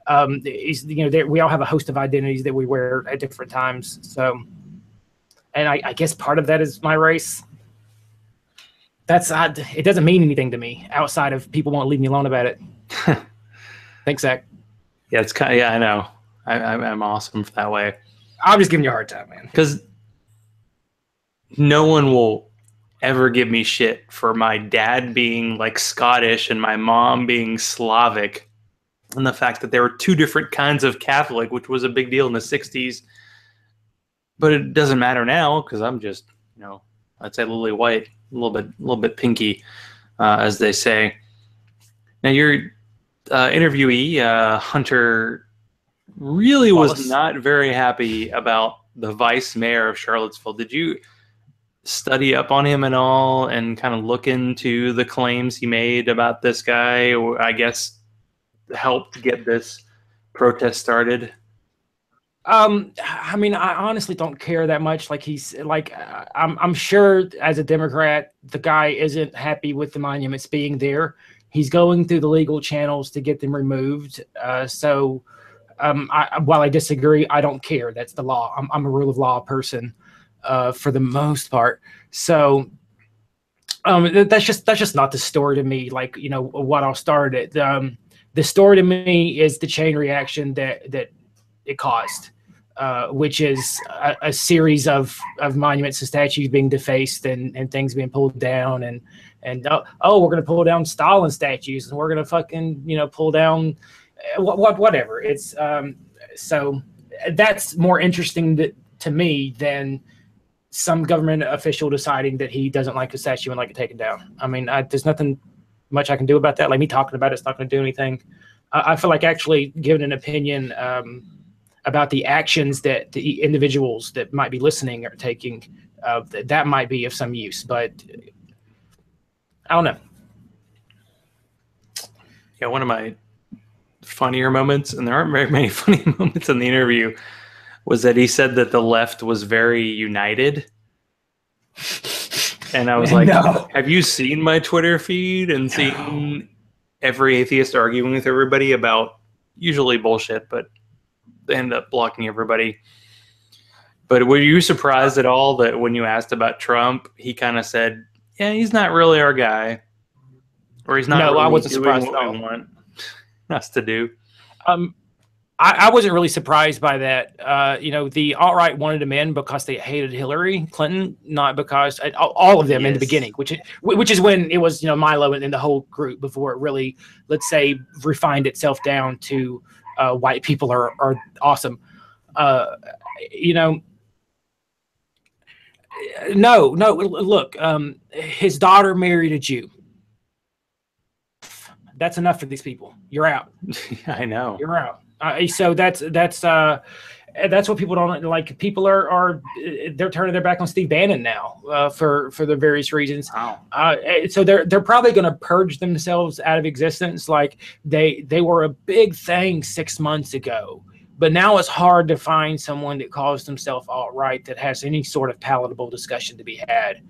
We all have a host of identities that we wear at different times. So, and I guess part of that is my race. It doesn't mean anything to me outside of people won't leave me alone about it. Thanks, Zach. Yeah, it's kind of, I know. I'm awesome for that way. I'm just giving you a hard time, man. Because no one will ever give me shit for my dad being like Scottish and my mom being Slavic, and the fact that there were 2 different kinds of Catholic, which was a big deal in the 60s. But it doesn't matter now because I'm just, I'd say lily white, a little bit pinky, as they say. Now your interviewee, Hunter, really was not very happy about the vice mayor of Charlottesville. Did you study up on him at all and kind of look into the claims he made about this guy, or I guess helped get this protest started? I mean, I honestly don't care that much. Like I'm sure as a Democrat, the guy isn't happy with the monuments being there. He's going through the legal channels to get them removed. While I disagree, I don't care. That's the law. I'm a rule of law person for the most part. So that's just not the story to me. Like, what I'll start at. The story to me is the chain reaction that it caused. which is a series of monuments and statues being defaced and things being pulled down and we're going to pull down Stalin statues and we're going to fucking pull down whatever. It's so that's more interesting to me than some government official deciding that he doesn't like a statue and like it taken down. I mean, there's nothing much I can do about that. Like, me talking about it's not going to do anything. I feel like actually giving an opinion about the actions that the individuals that might be listening are taking, that might be of some use. But I don't know. Yeah, one of my funnier moments, and there aren't very many funny moments in the interview, was that he said that the left was very united. And I was like, no. Have you seen my Twitter feed and seen every atheist arguing with everybody about usually bullshit, but they end up blocking everybody? But were you surprised at all that when you asked about Trump, he kind of said, yeah, he's not really our guy, or he's not really I wasn't surprised doing what we want us to do? I wasn't really surprised by that. The alt-right wanted him in because they hated Hillary Clinton, not because all of them in the beginning, which is when it was Milo and the whole group before it really, let's say, refined itself down to white people are awesome. No, look, his daughter married a Jew. That's enough for these people. You're out. Yeah, I know. You're out. So that's what people don't like. People are they're turning their back on Steve Bannon now for the various reasons. Wow. So they're probably going to purge themselves out of existence. Like they were a big thing 6 months ago, but now it's hard to find someone that calls themselves alt-right that has any sort of palatable discussion to be had.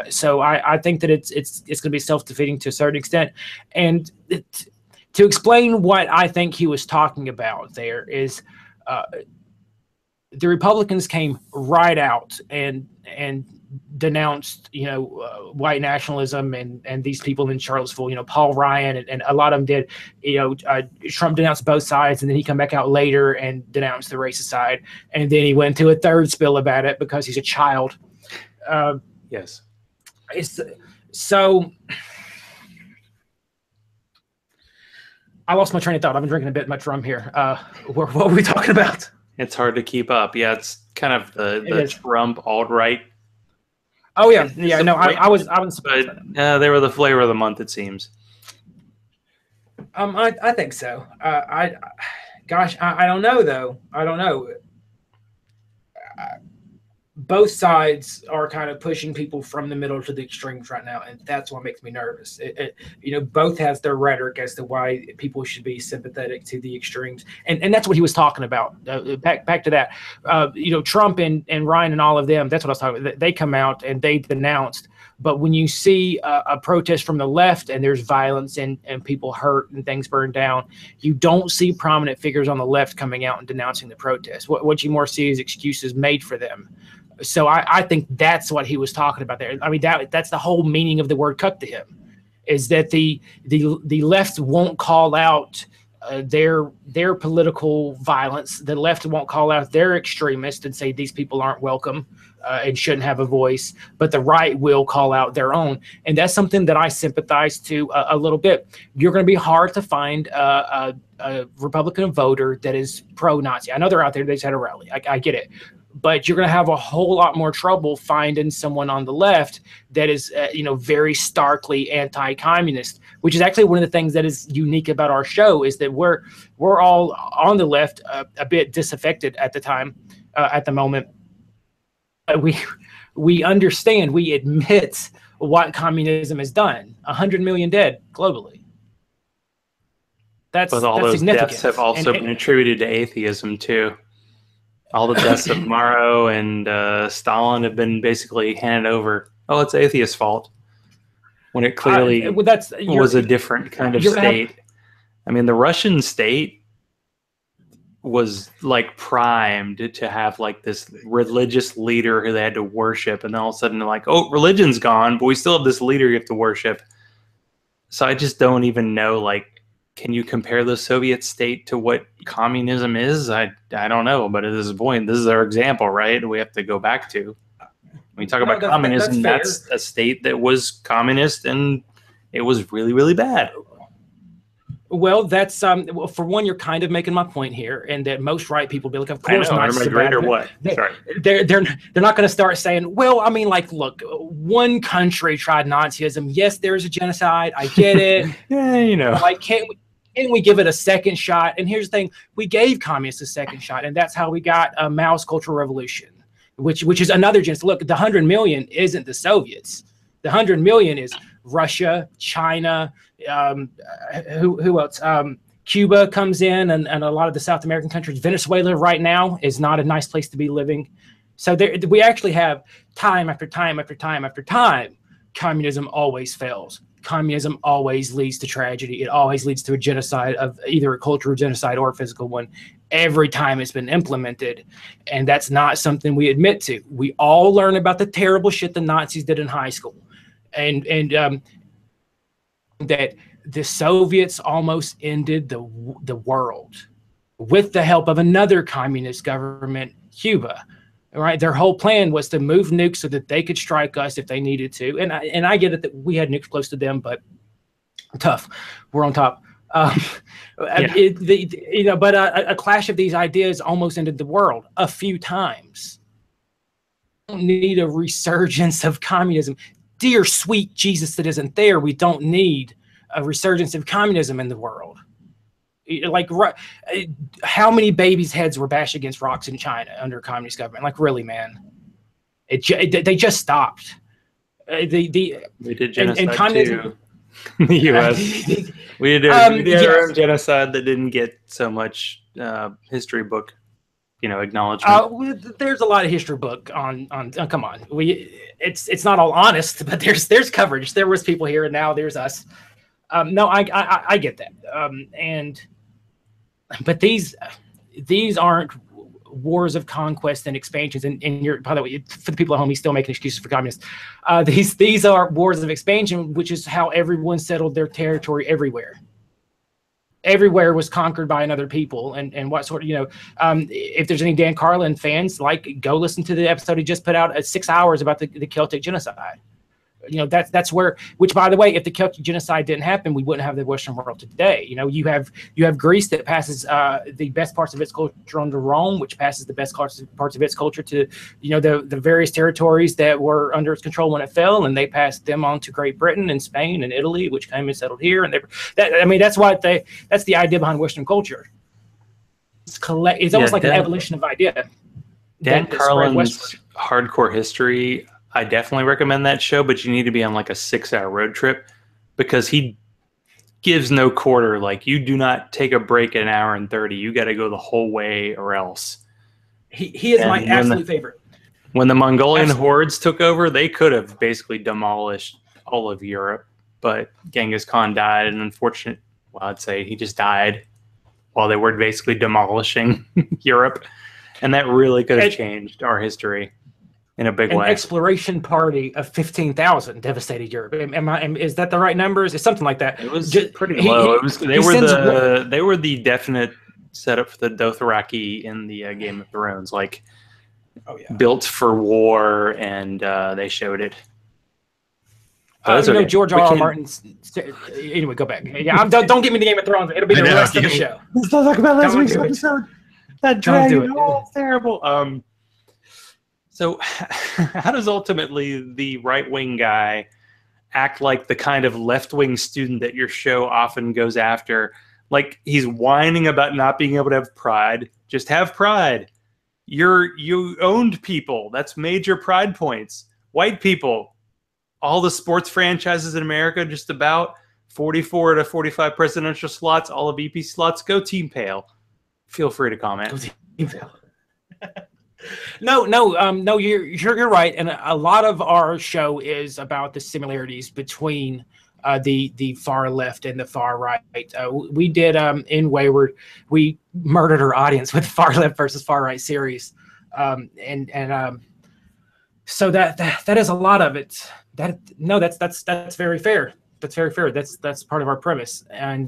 So I think that it's going to be self-defeating to a certain extent. And to explain what I think he was talking about there is the Republicans came right out and denounced, white nationalism and these people in Charlottesville, Paul Ryan and a lot of them did. Trump denounced both sides, and then he come back out later and denounced the racist side, and then he went to a third spill about it because he's a child. Yes. So I lost my train of thought. I've been drinking a bit much rum here. What were we talking about? It's hard to keep up. Yeah, it's kind of the Trump alt-right. Oh yeah, yeah. No, I was surprised. But they were the flavor of the month, it seems. I think so. I don't know though. I don't know. Both sides are kind of pushing people from the middle to the extremes right now, and that's what makes me nervous. Both has their rhetoric as to why people should be sympathetic to the extremes, and that's what he was talking about. Back to that, Trump and Ryan and all of them. That's what I was talking about. They come out and they denounced. But when you see a protest from the left and there's violence and people hurt and things burned down, you don't see prominent figures on the left coming out and denouncing the protest. What you more see is excuses made for them. So I think that's what he was talking about there. I mean, that's the whole meaning of the word "cuck" to him, is that the left won't call out their political violence. The left won't call out their extremists and say these people aren't welcome and shouldn't have a voice, but the right will call out their own. And that's something that I sympathize to a little bit. You're going to be hard to find a Republican voter that is pro-Nazi. I know they're out there. They just had a rally. I get it. But you're going to have a whole lot more trouble finding someone on the left that is, very starkly anti-communist, which is actually one of the things that is unique about our show, is that we're all on the left a bit disaffected at the moment. We understand, we admit what communism has done. 100 million dead globally. But all those deaths have also been attributed to atheism too. All the deaths of Mao and Stalin have been basically handed over. Oh, it's atheist fault, when it clearly was a different kind of state. I mean, the Russian state was like primed to have like this religious leader who they had to worship, and then all of a sudden they're like, oh, religion's gone, but we still have this leader you have to worship. So I just don't even know like can you compare the Soviet state to what communism is? I don't know, but at this point, this is our example, right? We have to go back to. When you talk about communism, that's a state that was communist, and it was really, really bad. Well, that's well, for one, you're kind of making my point here, and that most right people be like, of course, Nazis are bad. Or what? Sorry, they're not going to start saying, well, I mean, like, look, one country tried Nazism. Yes, there's a genocide. I get it. Yeah, you know, like, can't we give it a second shot? And here's the thing: we gave communists a second shot, and that's how we got Mao's Cultural Revolution, which is another genocide. Look, the 100 million isn't the Soviets. The 100 million is Russia, China. Who else? Cuba comes in, and a lot of the South American countries. Venezuela right now is not a nice place to be living. So we actually have time after time after time after time. Communism always fails. Communism always leads to tragedy. It always leads to a genocide of either a cultural genocide or a physical one. Every time it's been implemented, and that's not something we admit to. We all learn about the terrible shit the Nazis did in high school, and that the Soviets almost ended the world with the help of another communist government, Cuba. Right, their whole plan was to move nukes so that they could strike us if they needed to. And I get it that we had nukes close to them, but tough. We're on top. But a clash of these ideas almost ended the world a few times. We don't need a resurgence of communism. Dear sweet Jesus that isn't there, we don't need a resurgence of communism in the world. Like, how many babies' heads were bashed against rocks in China under a communist government? Like, really, man? They just stopped. They did genocide too. The U.S. we did our own genocide that didn't get so much history book, acknowledgement. There's a lot of history book on come on. It's not all honest, but there's coverage. There was people here, and now there's us. No, I get that. But these aren't wars of conquest and expansions. And you're, by the way, for the people at home, he's still making excuses for communists. These are wars of expansion, which is how everyone settled their territory everywhere. Everywhere was conquered by another people. And what sort of, if there's any Dan Carlin fans, go listen to the episode he just put out at 6 hours about the Celtic genocide. That's where, which, by the way, if the Celtic genocide didn't happen, we wouldn't have the Western world today. You have Greece that passes the best parts of its culture on to Rome, which passes the best parts of its culture to, the various territories that were under its control when it fell, and they passed them on to Great Britain and Spain and Italy, which came and settled here. And that's the idea behind Western culture. It's almost like an evolution of idea. Dan Carlin's Hardcore History, I definitely recommend that show, but you need to be on like a 6-hour road trip, because he gives no quarter. Like, you do not take a break at 1 hour and 30. You got to go the whole way or else. He is my absolute favorite. When the Mongolian hordes took over, they could have basically demolished all of Europe, but Genghis Khan died, and I'd say he just died while they were basically demolishing Europe. And that really could have changed our history in a big way. An exploration party of 15,000 devastated Europe. Is that the right numbers? It's something like that. It was pretty low. They were the definite setup for the Dothraki in the Game of Thrones, built for war, and they showed it. George R.R. Martin. Anyway, go back. Yeah, don't get me the Game of Thrones. It'll be the rest of the show. Let's not talk about last week's episode. That dragon. Oh, it's terrible. So how does ultimately the right-wing guy act like the kind of left-wing student that your show often goes after? Like, he's whining about not being able to have pride. Just have pride. You owned people. That's major pride points. White people. All the sports franchises in America, just about 44 to 45 presidential slots, all of EP slots. Go Team Pale. Feel free to comment. Go Team Pale. No, you're right, and a lot of our show is about the similarities between the far left and the far right. We did in Wayward, we murdered our audience with far left versus far right series, so that is a lot of it. That's very fair. That's very fair. That's part of our premise, and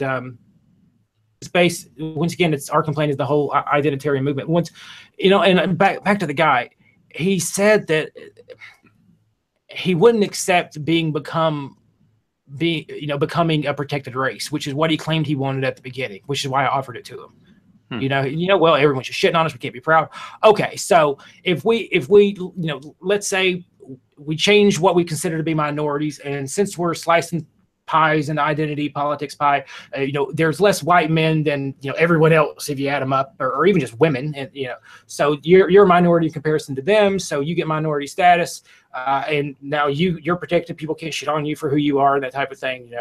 based, once again, it's our complaint is the whole identitarian movement. Once, and back to the guy, he said that he wouldn't accept becoming a protected race, which is what he claimed he wanted at the beginning, which is why I offered it to him. Well, everyone's just shitting on us. We can't be proud. Okay, so if we, let's say we change what we consider to be minorities, and since we're slicing pies and identity politics pie, there's less white men than everyone else if you add them up, or even just women, and so you're a minority in comparison to them, so you get minority status, and now you're protected. People can't shit on you for who you are, that type of thing.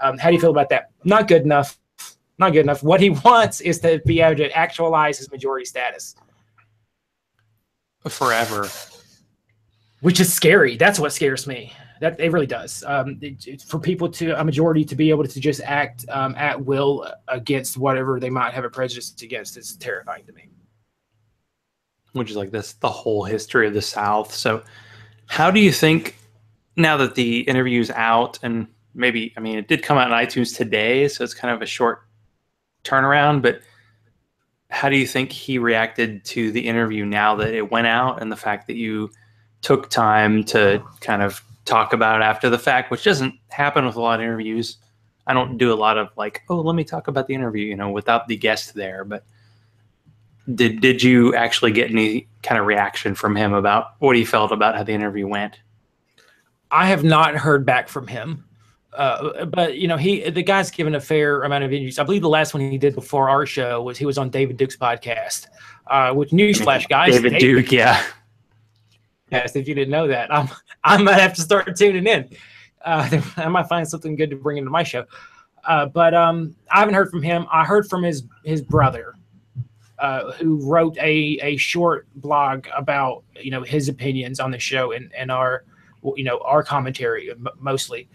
How do you feel about that? Not good enough. Not good enough. What he wants is to be able to actualize his majority status forever, which is scary. That's what scares me. That it really does. For people a majority to be able to just act at will against whatever they might have a prejudice against is terrifying to me. Which is like this, the whole history of the South. So how do you think, now that the interview's out, and maybe, it did come out on iTunes today, so it's kind of a short turnaround, but how do you think he reacted to the interview now that it went out, and the fact that you took time to kind of talk about it after the fact, which doesn't happen with a lot of interviews? I don't do a lot of like, oh, let me talk about the interview, without the guest there. But did you actually get any kind of reaction from him about what he felt about how the interview went? I have not heard back from him. But the guy's given a fair amount of interviews. I believe the last one he did before our show was he was on David Duke's podcast. Which, newsflash, guys, David Duke, yeah. Yes, if you didn't know that, I might have to start tuning in. I might find something good to bring into my show. But I haven't heard from him. I heard from his brother, who wrote a short blog about his opinions on the show and our commentary mostly.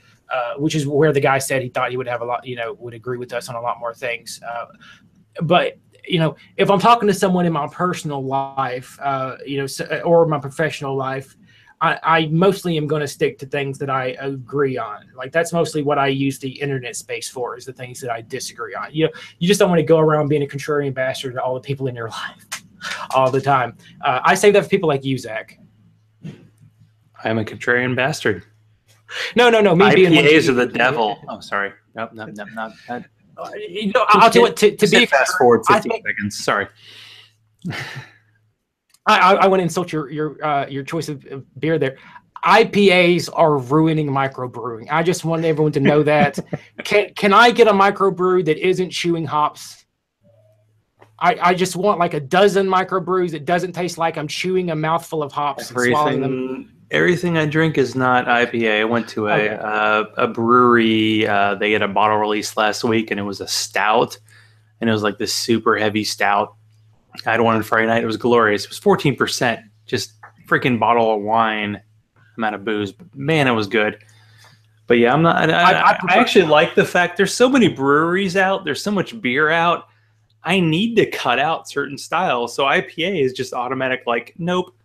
Which is where the guy said he thought he would have a lot, would agree with us on a lot more things. But if I'm talking to someone in my personal life, or my professional life, I mostly am going to stick to things that I agree on. Like, that's mostly what I use the internet space for, is the things that I disagree on. You just don't want to go around being a contrarian bastard to all the people in your life all the time. I say that for people like you, Zach. I'm a contrarian bastard. No. Me IPAs are the devil. Oh, sorry. Nope, not that. I'll tell you what. To be fast forward 15 seconds. Sorry. I want to insult your choice of beer there. IPAs are ruining microbrewing. I just want everyone to know that. Can I get a microbrew that isn't chewing hops? I just want like a dozen microbrews that doesn't taste like I'm chewing a mouthful of hops and swallowing them. Everything I drink is not IPA. I went to a brewery. They had a bottle release last week, and it was a stout, and it was like this super heavy stout. I had one on Friday night. It was glorious. It was 14%. Just freaking bottle of wine. I'm out of booze. But man, it was good. But yeah, I'm not. I actually like the fact there's so many breweries out. There's so much beer out. I need to cut out certain styles. So IPA is just automatic. Like, nope.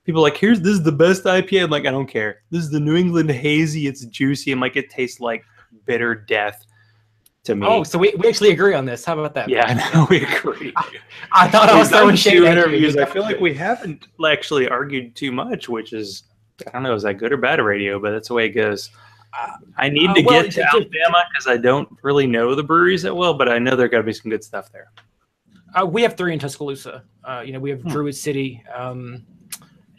People are like, this is the best IPA. I'm like, I don't care. This is the New England Hazy. It's juicy. I'm like, it tastes like bitter death to me. Oh, so we actually agree on this. How about that? Yeah, I know, we agree. I thought I was throwing shade at interviews. I feel like we haven't actually argued too much, which is, I don't know, is that good or bad radio? But that's the way it goes. I need to get to Alabama because I don't really know the breweries that well, but I know there got to be some good stuff there. We have 3 in Tuscaloosa. We have Druid City.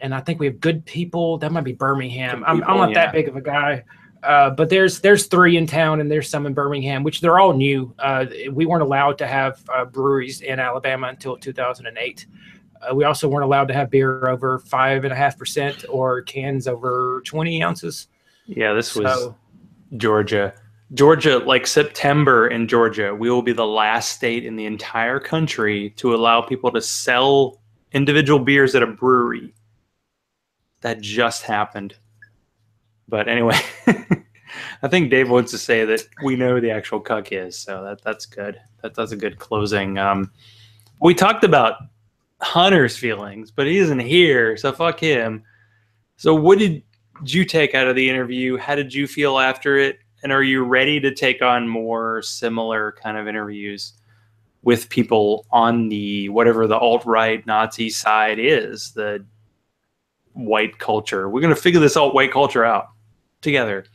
And I think we have Good People. That might be Birmingham. I'm not that big of a guy. But there's 3 in town, and there's some in Birmingham, which they're all new. We weren't allowed to have breweries in Alabama until 2008. We also weren't allowed to have beer over 5.5% or cans over 20 ounces. Yeah, this was Georgia. Georgia, like September in Georgia, we will be the last state in the entire country to allow people to sell individual beers at a brewery. That just happened. But anyway, I think Dave wants to say that we know who the actual cuck is, so that's good. That's a good closing. We talked about Hunter's feelings, but he isn't here, so fuck him. So what did you take out of the interview? How did you feel after it? And are you ready to take on more similar kind of interviews with people on the whatever the alt-right Nazi side is, the white culture. We're going to figure this alt-white culture out together.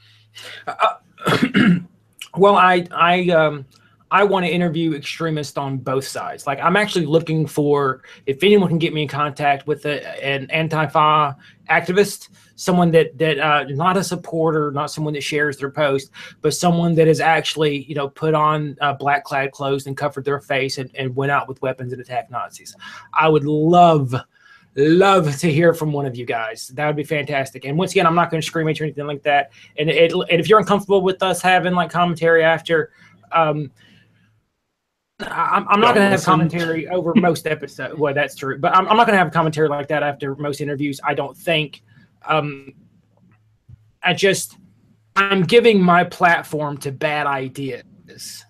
Well, I want to interview extremists on both sides. Like, I'm actually looking for, if anyone can get me in contact with an Antifa activist, someone that not a supporter, not someone that shares their post, but someone that has actually, you know, put on black clad clothes and covered their face and went out with weapons and attacked Nazis. I would love to hear from one of you guys. That would be fantastic. And once again, I'm not going to scream at you or anything like that. And if you're uncomfortable with us having like commentary after, I'm not going to have commentary over most episodes. Well, that's true, but I'm not going to have commentary like that after most interviews. I don't think. I'm giving my platform to bad ideas.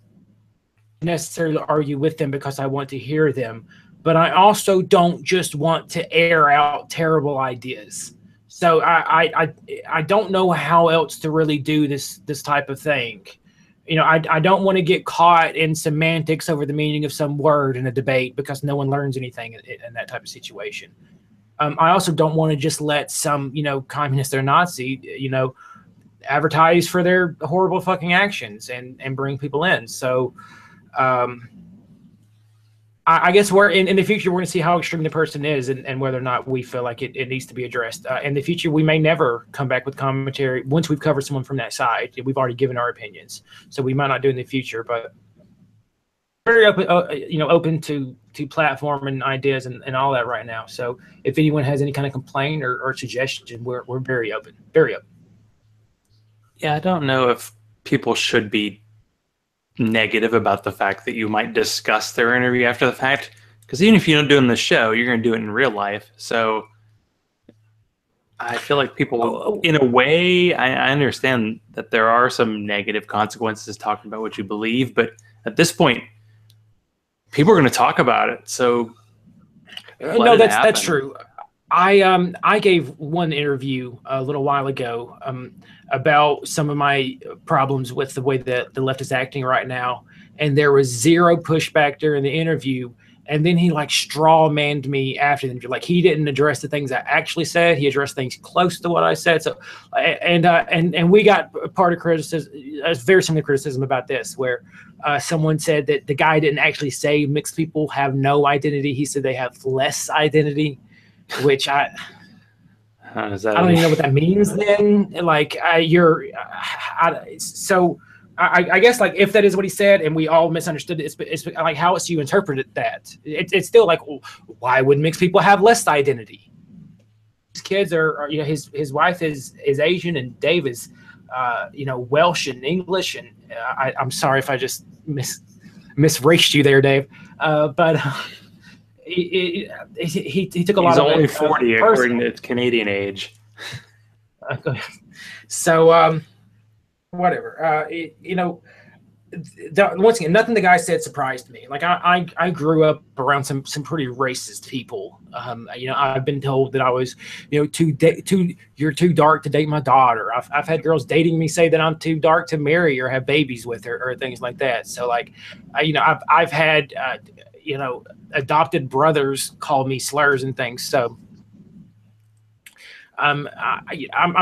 Necessarily argue with them because I want to hear them, but I also don't just want to air out terrible ideas. So I don't know how else to really do this type of thing. You know, I don't want to get caught in semantics over the meaning of some word in a debate because no one learns anything in that type of situation. I also don't want to just let some, you know, communist or Nazi, you know, advertise for their horrible fucking actions and bring people in. So I guess we're in the future, we're going to see how extreme the person is and whether or not we feel like it needs to be addressed. In the future, we may never come back with commentary once we've covered someone from that side. We've already given our opinions, so we might not do in the future, but very open, you know, open to platform and ideas and all that right now. So if anyone has any kind of complaint or suggestion, we're very open, very open. Yeah, I don't know if people should be negative about the fact that you might discuss their interview after the fact, because even if you don't do it in the show, you're going to do it in real life. So I feel like people, in a way, I understand that there are some negative consequences talking about what you believe, but at this point, people are going to talk about it. So no, that's true. I gave one interview a little while ago about some of my problems with the way that the left is acting right now, and there was zero pushback during the interview. And then he like straw manned me after the interview. Like, he didn't address the things I actually said. He addressed things close to what I said. So, and we got part of criticism, very similar criticism about this, where someone said that the guy didn't actually say mixed people have no identity. He said they have less identity, which I don't even know what that means. Then, like, I guess, like, if that is what he said and we all misunderstood it, it's like, how else do you interpret that? It's still like, why would mixed people have less identity? His kids are you know, his wife is Asian and Dave is, you know, Welsh and English. And I'm sorry if I just misraced you there, Dave. But he took a lot of. He's only 40 according to Canadian age. So, whatever. You know, once again, nothing the guy said surprised me. Like, I grew up around some pretty racist people. You know, I've been told that I was, you know, you're too dark to date my daughter. I've had girls dating me say that I'm too dark to marry or have babies with her or things like that. So, like, you know, I've had you know, adopted brothers call me slurs and things. So I'm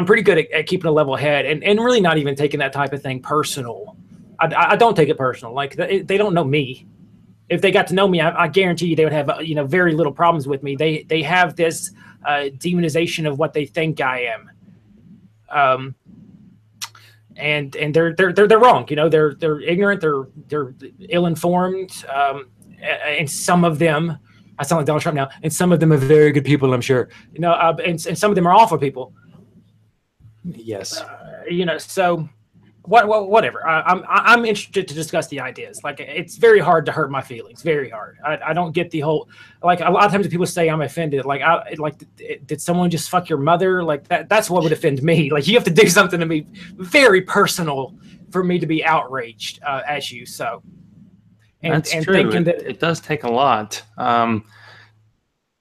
pretty good at keeping a level head and really not even taking that type of thing personal. I don't take it personal. Like, they don't know me. If they got to know me, I guarantee you they would have, you know, very little problems with me. They have this demonization of what they think I am. And they're wrong. You know, they're ignorant. They're ill-informed. And some of them, I sound like Donald Trump now, and some of them are very good people, I'm sure. You know, and some of them are awful people. Yes. You know, so whatever. I'm interested to discuss the ideas. Like, it's very hard to hurt my feelings. Very hard. I don't get the whole, like, a lot of times people say I'm offended. Like, did someone just fuck your mother? Like, that's what would offend me. Like, you have to do something to me very personal for me to be outraged at you. So. That's true. It does take a lot.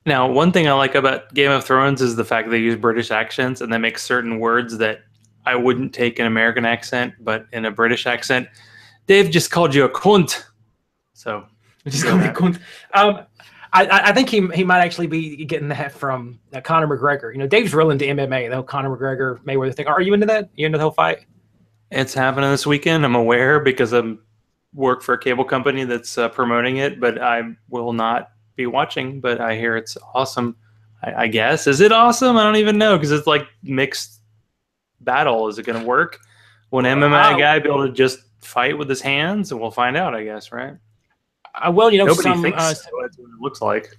Now, one thing I like about Game of Thrones is the fact that they use British accents and they make certain words that I wouldn't take in American accent, but in a British accent. Dave just called you a cunt. So Which is going to be cool. I think he might actually be getting that from Conor McGregor. You know, Dave's real into MMA, the whole Conor McGregor Mayweather thing. Are you into that? You into the whole fight? It's happening this weekend. I'm aware because I work for a cable company that's promoting it, but I will not be watching. But I hear it's awesome. I guess. Is it awesome? I don't even know because it's like mixed battle. Is it going to work? Will an MMA guy be able to just fight with his hands? And we'll find out, I guess, right? Well, you know, nobody thinks so. That's what it looks like.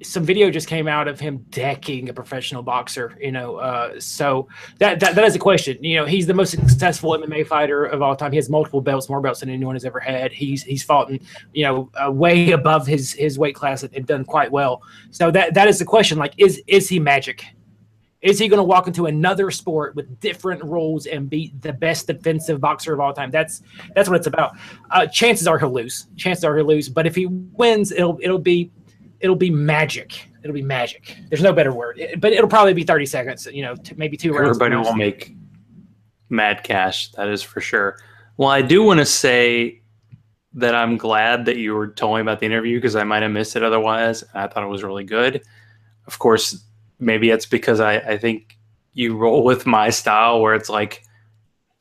Some video just came out of him decking a professional boxer, you know, so that is a question. You know, he's the most successful MMA fighter of all time. He has multiple belts, more belts than anyone has ever had. He's fought in, you know, way above his weight class and done quite well. So that is the question. Like, is he magic? Is he going to walk into another sport with different rules and be the best defensive boxer of all time? That's what it's about. Chances are he'll lose. But if he wins, it'll be magic. It'll be magic. There's no better word. But it'll probably be 30 seconds. You know, maybe 2 rounds. Everybody will make mad cash. That is for sure. Well, I do want to say that I'm glad that you were telling me about the interview because I might have missed it otherwise. I thought it was really good. Of course, maybe it's because I think you roll with my style where it's like,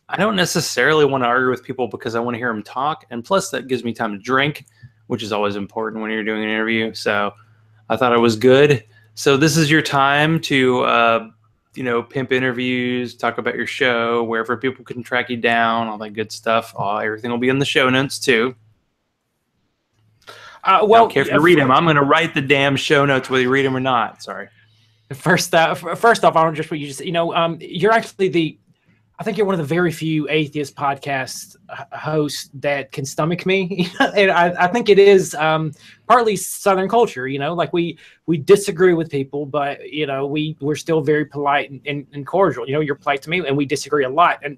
I don't necessarily want to argue with people because I want to hear them talk. And plus that gives me time to drink, which is always important when you're doing an interview. So I thought it was good. So this is your time to, you know, pimp interviews, talk about your show, wherever people can track you down, all that good stuff. Everything will be in the show notes too. Well, I don't care if you read them. I'm going to write the damn show notes whether you read them or not. Sorry. First off, I don't just what you just, you know, you're actually I think you're one of the very few atheist podcast hosts that can stomach me. And I think it is partly Southern culture, you know, like we disagree with people, but, you know, we're still very polite and cordial. You know, you're polite to me and we disagree a lot. And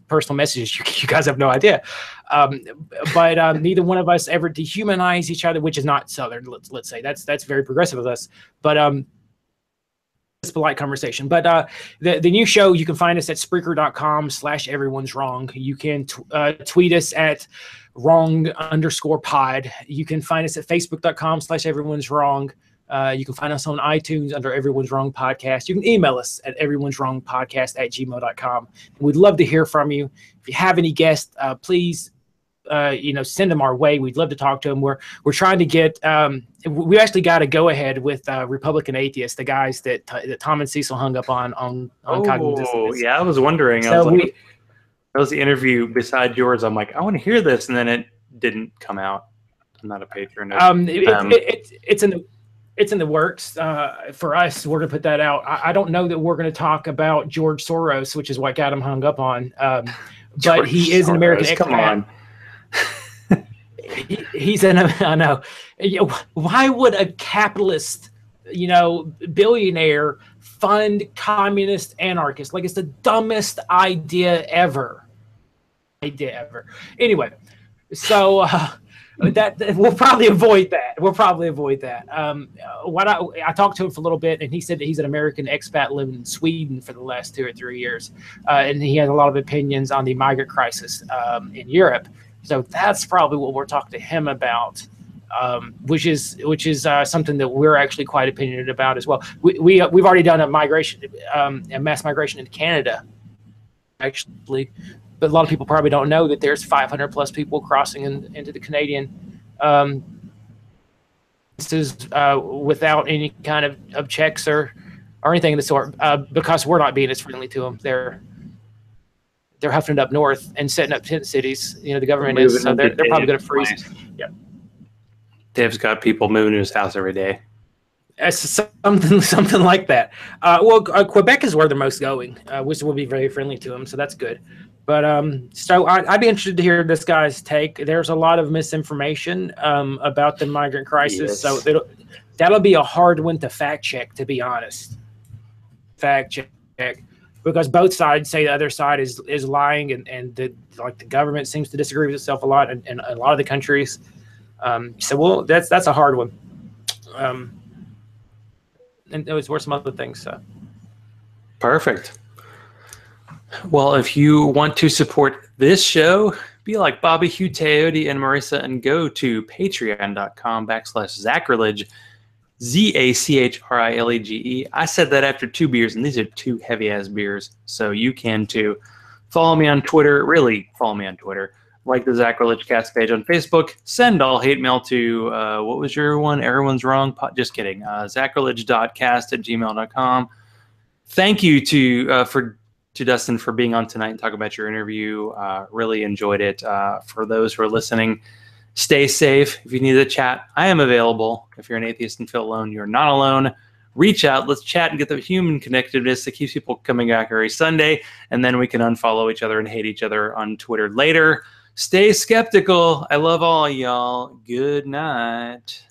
personal messages, you guys have no idea. But neither one of us ever dehumanize each other, which is not Southern, let's say. That's very progressive of us. But it's polite conversation. But the new show, you can find us at Spreaker.com/everyone's wrong. You can tweet us at wrong_pod. You can find us at Facebook.com/everyone's wrong. You can find us on iTunes under Everyone's Wrong Podcast. You can email us at everyone'swrongpodcast@gmail.com. We'd love to hear from you. If you have any guests, please, you know, send them our way. We'd love to talk to them. We're trying to get. We actually got to go ahead with Republican Atheists, the guys that Tom and Cecil hung up on cognitive dissonance. Yeah, I was wondering. So I was like, that was the interview beside yours. I'm like, I want to hear this, and then it didn't come out. I'm not a patron. It's in the works for us. We're going to put that out. I don't know that we're going to talk about George Soros, which is what got him hung up on. But he is an American expat. Come on. He's an, I know. Why would a capitalist, you know, billionaire fund communist anarchists? Like, it's the dumbest idea ever. Anyway, so that we'll probably avoid that. What I talked to him for a little bit, and he said that he's an American expat living in Sweden for the last 2 or 3 years, and he has a lot of opinions on the migrant crisis in Europe. So that's probably what we're talking to him about, which is something that we're actually quite opinionated about as well. We've already done a mass migration into Canada, actually, but a lot of people probably don't know that there's 500 plus people crossing into the Canadian. This is without any kind of checks or anything of the sort, because we're not being as friendly to them. They're huffing it up north and setting up tent cities. You know, the government is, so they're probably going to freeze. Yeah. Dave's got people moving to his house every day. It's something like that. Well, Quebec is where they're most going, which will be very friendly to them, so that's good. But so I'd be interested to hear this guy's take. There's a lot of misinformation about the migrant crisis, so that'll be a hard one to fact check, to be honest. Fact check. Because both sides say the other side is lying, and the government seems to disagree with itself a lot in a lot of the countries. So that's a hard one. And it was worth some other things. So perfect. Well, if you want to support this show, Be like Bobby, Hugh, Teody, and Marissa, and go to patreon.com/Zachrilege, Zachrilege. I said that after 2 beers, and these are 2 heavy-ass beers, so you can too. Follow me on Twitter. Really, follow me on Twitter. Like the Zachrilege Cast page on Facebook. Send all hate mail to, what was your one? Everyone's wrong. Just kidding. Zachrilege.cast@gmail.com. Thank you to Dustin for being on tonight and talk about your interview. Really enjoyed it. For those who are listening, stay safe. If you need a chat, I am available. If you're an atheist and feel alone, you're not alone. Reach out. Let's chat and get the human connectedness that keeps people coming back every Sunday. And then we can unfollow each other and hate each other on Twitter later. Stay skeptical. I love all y'all. Good night.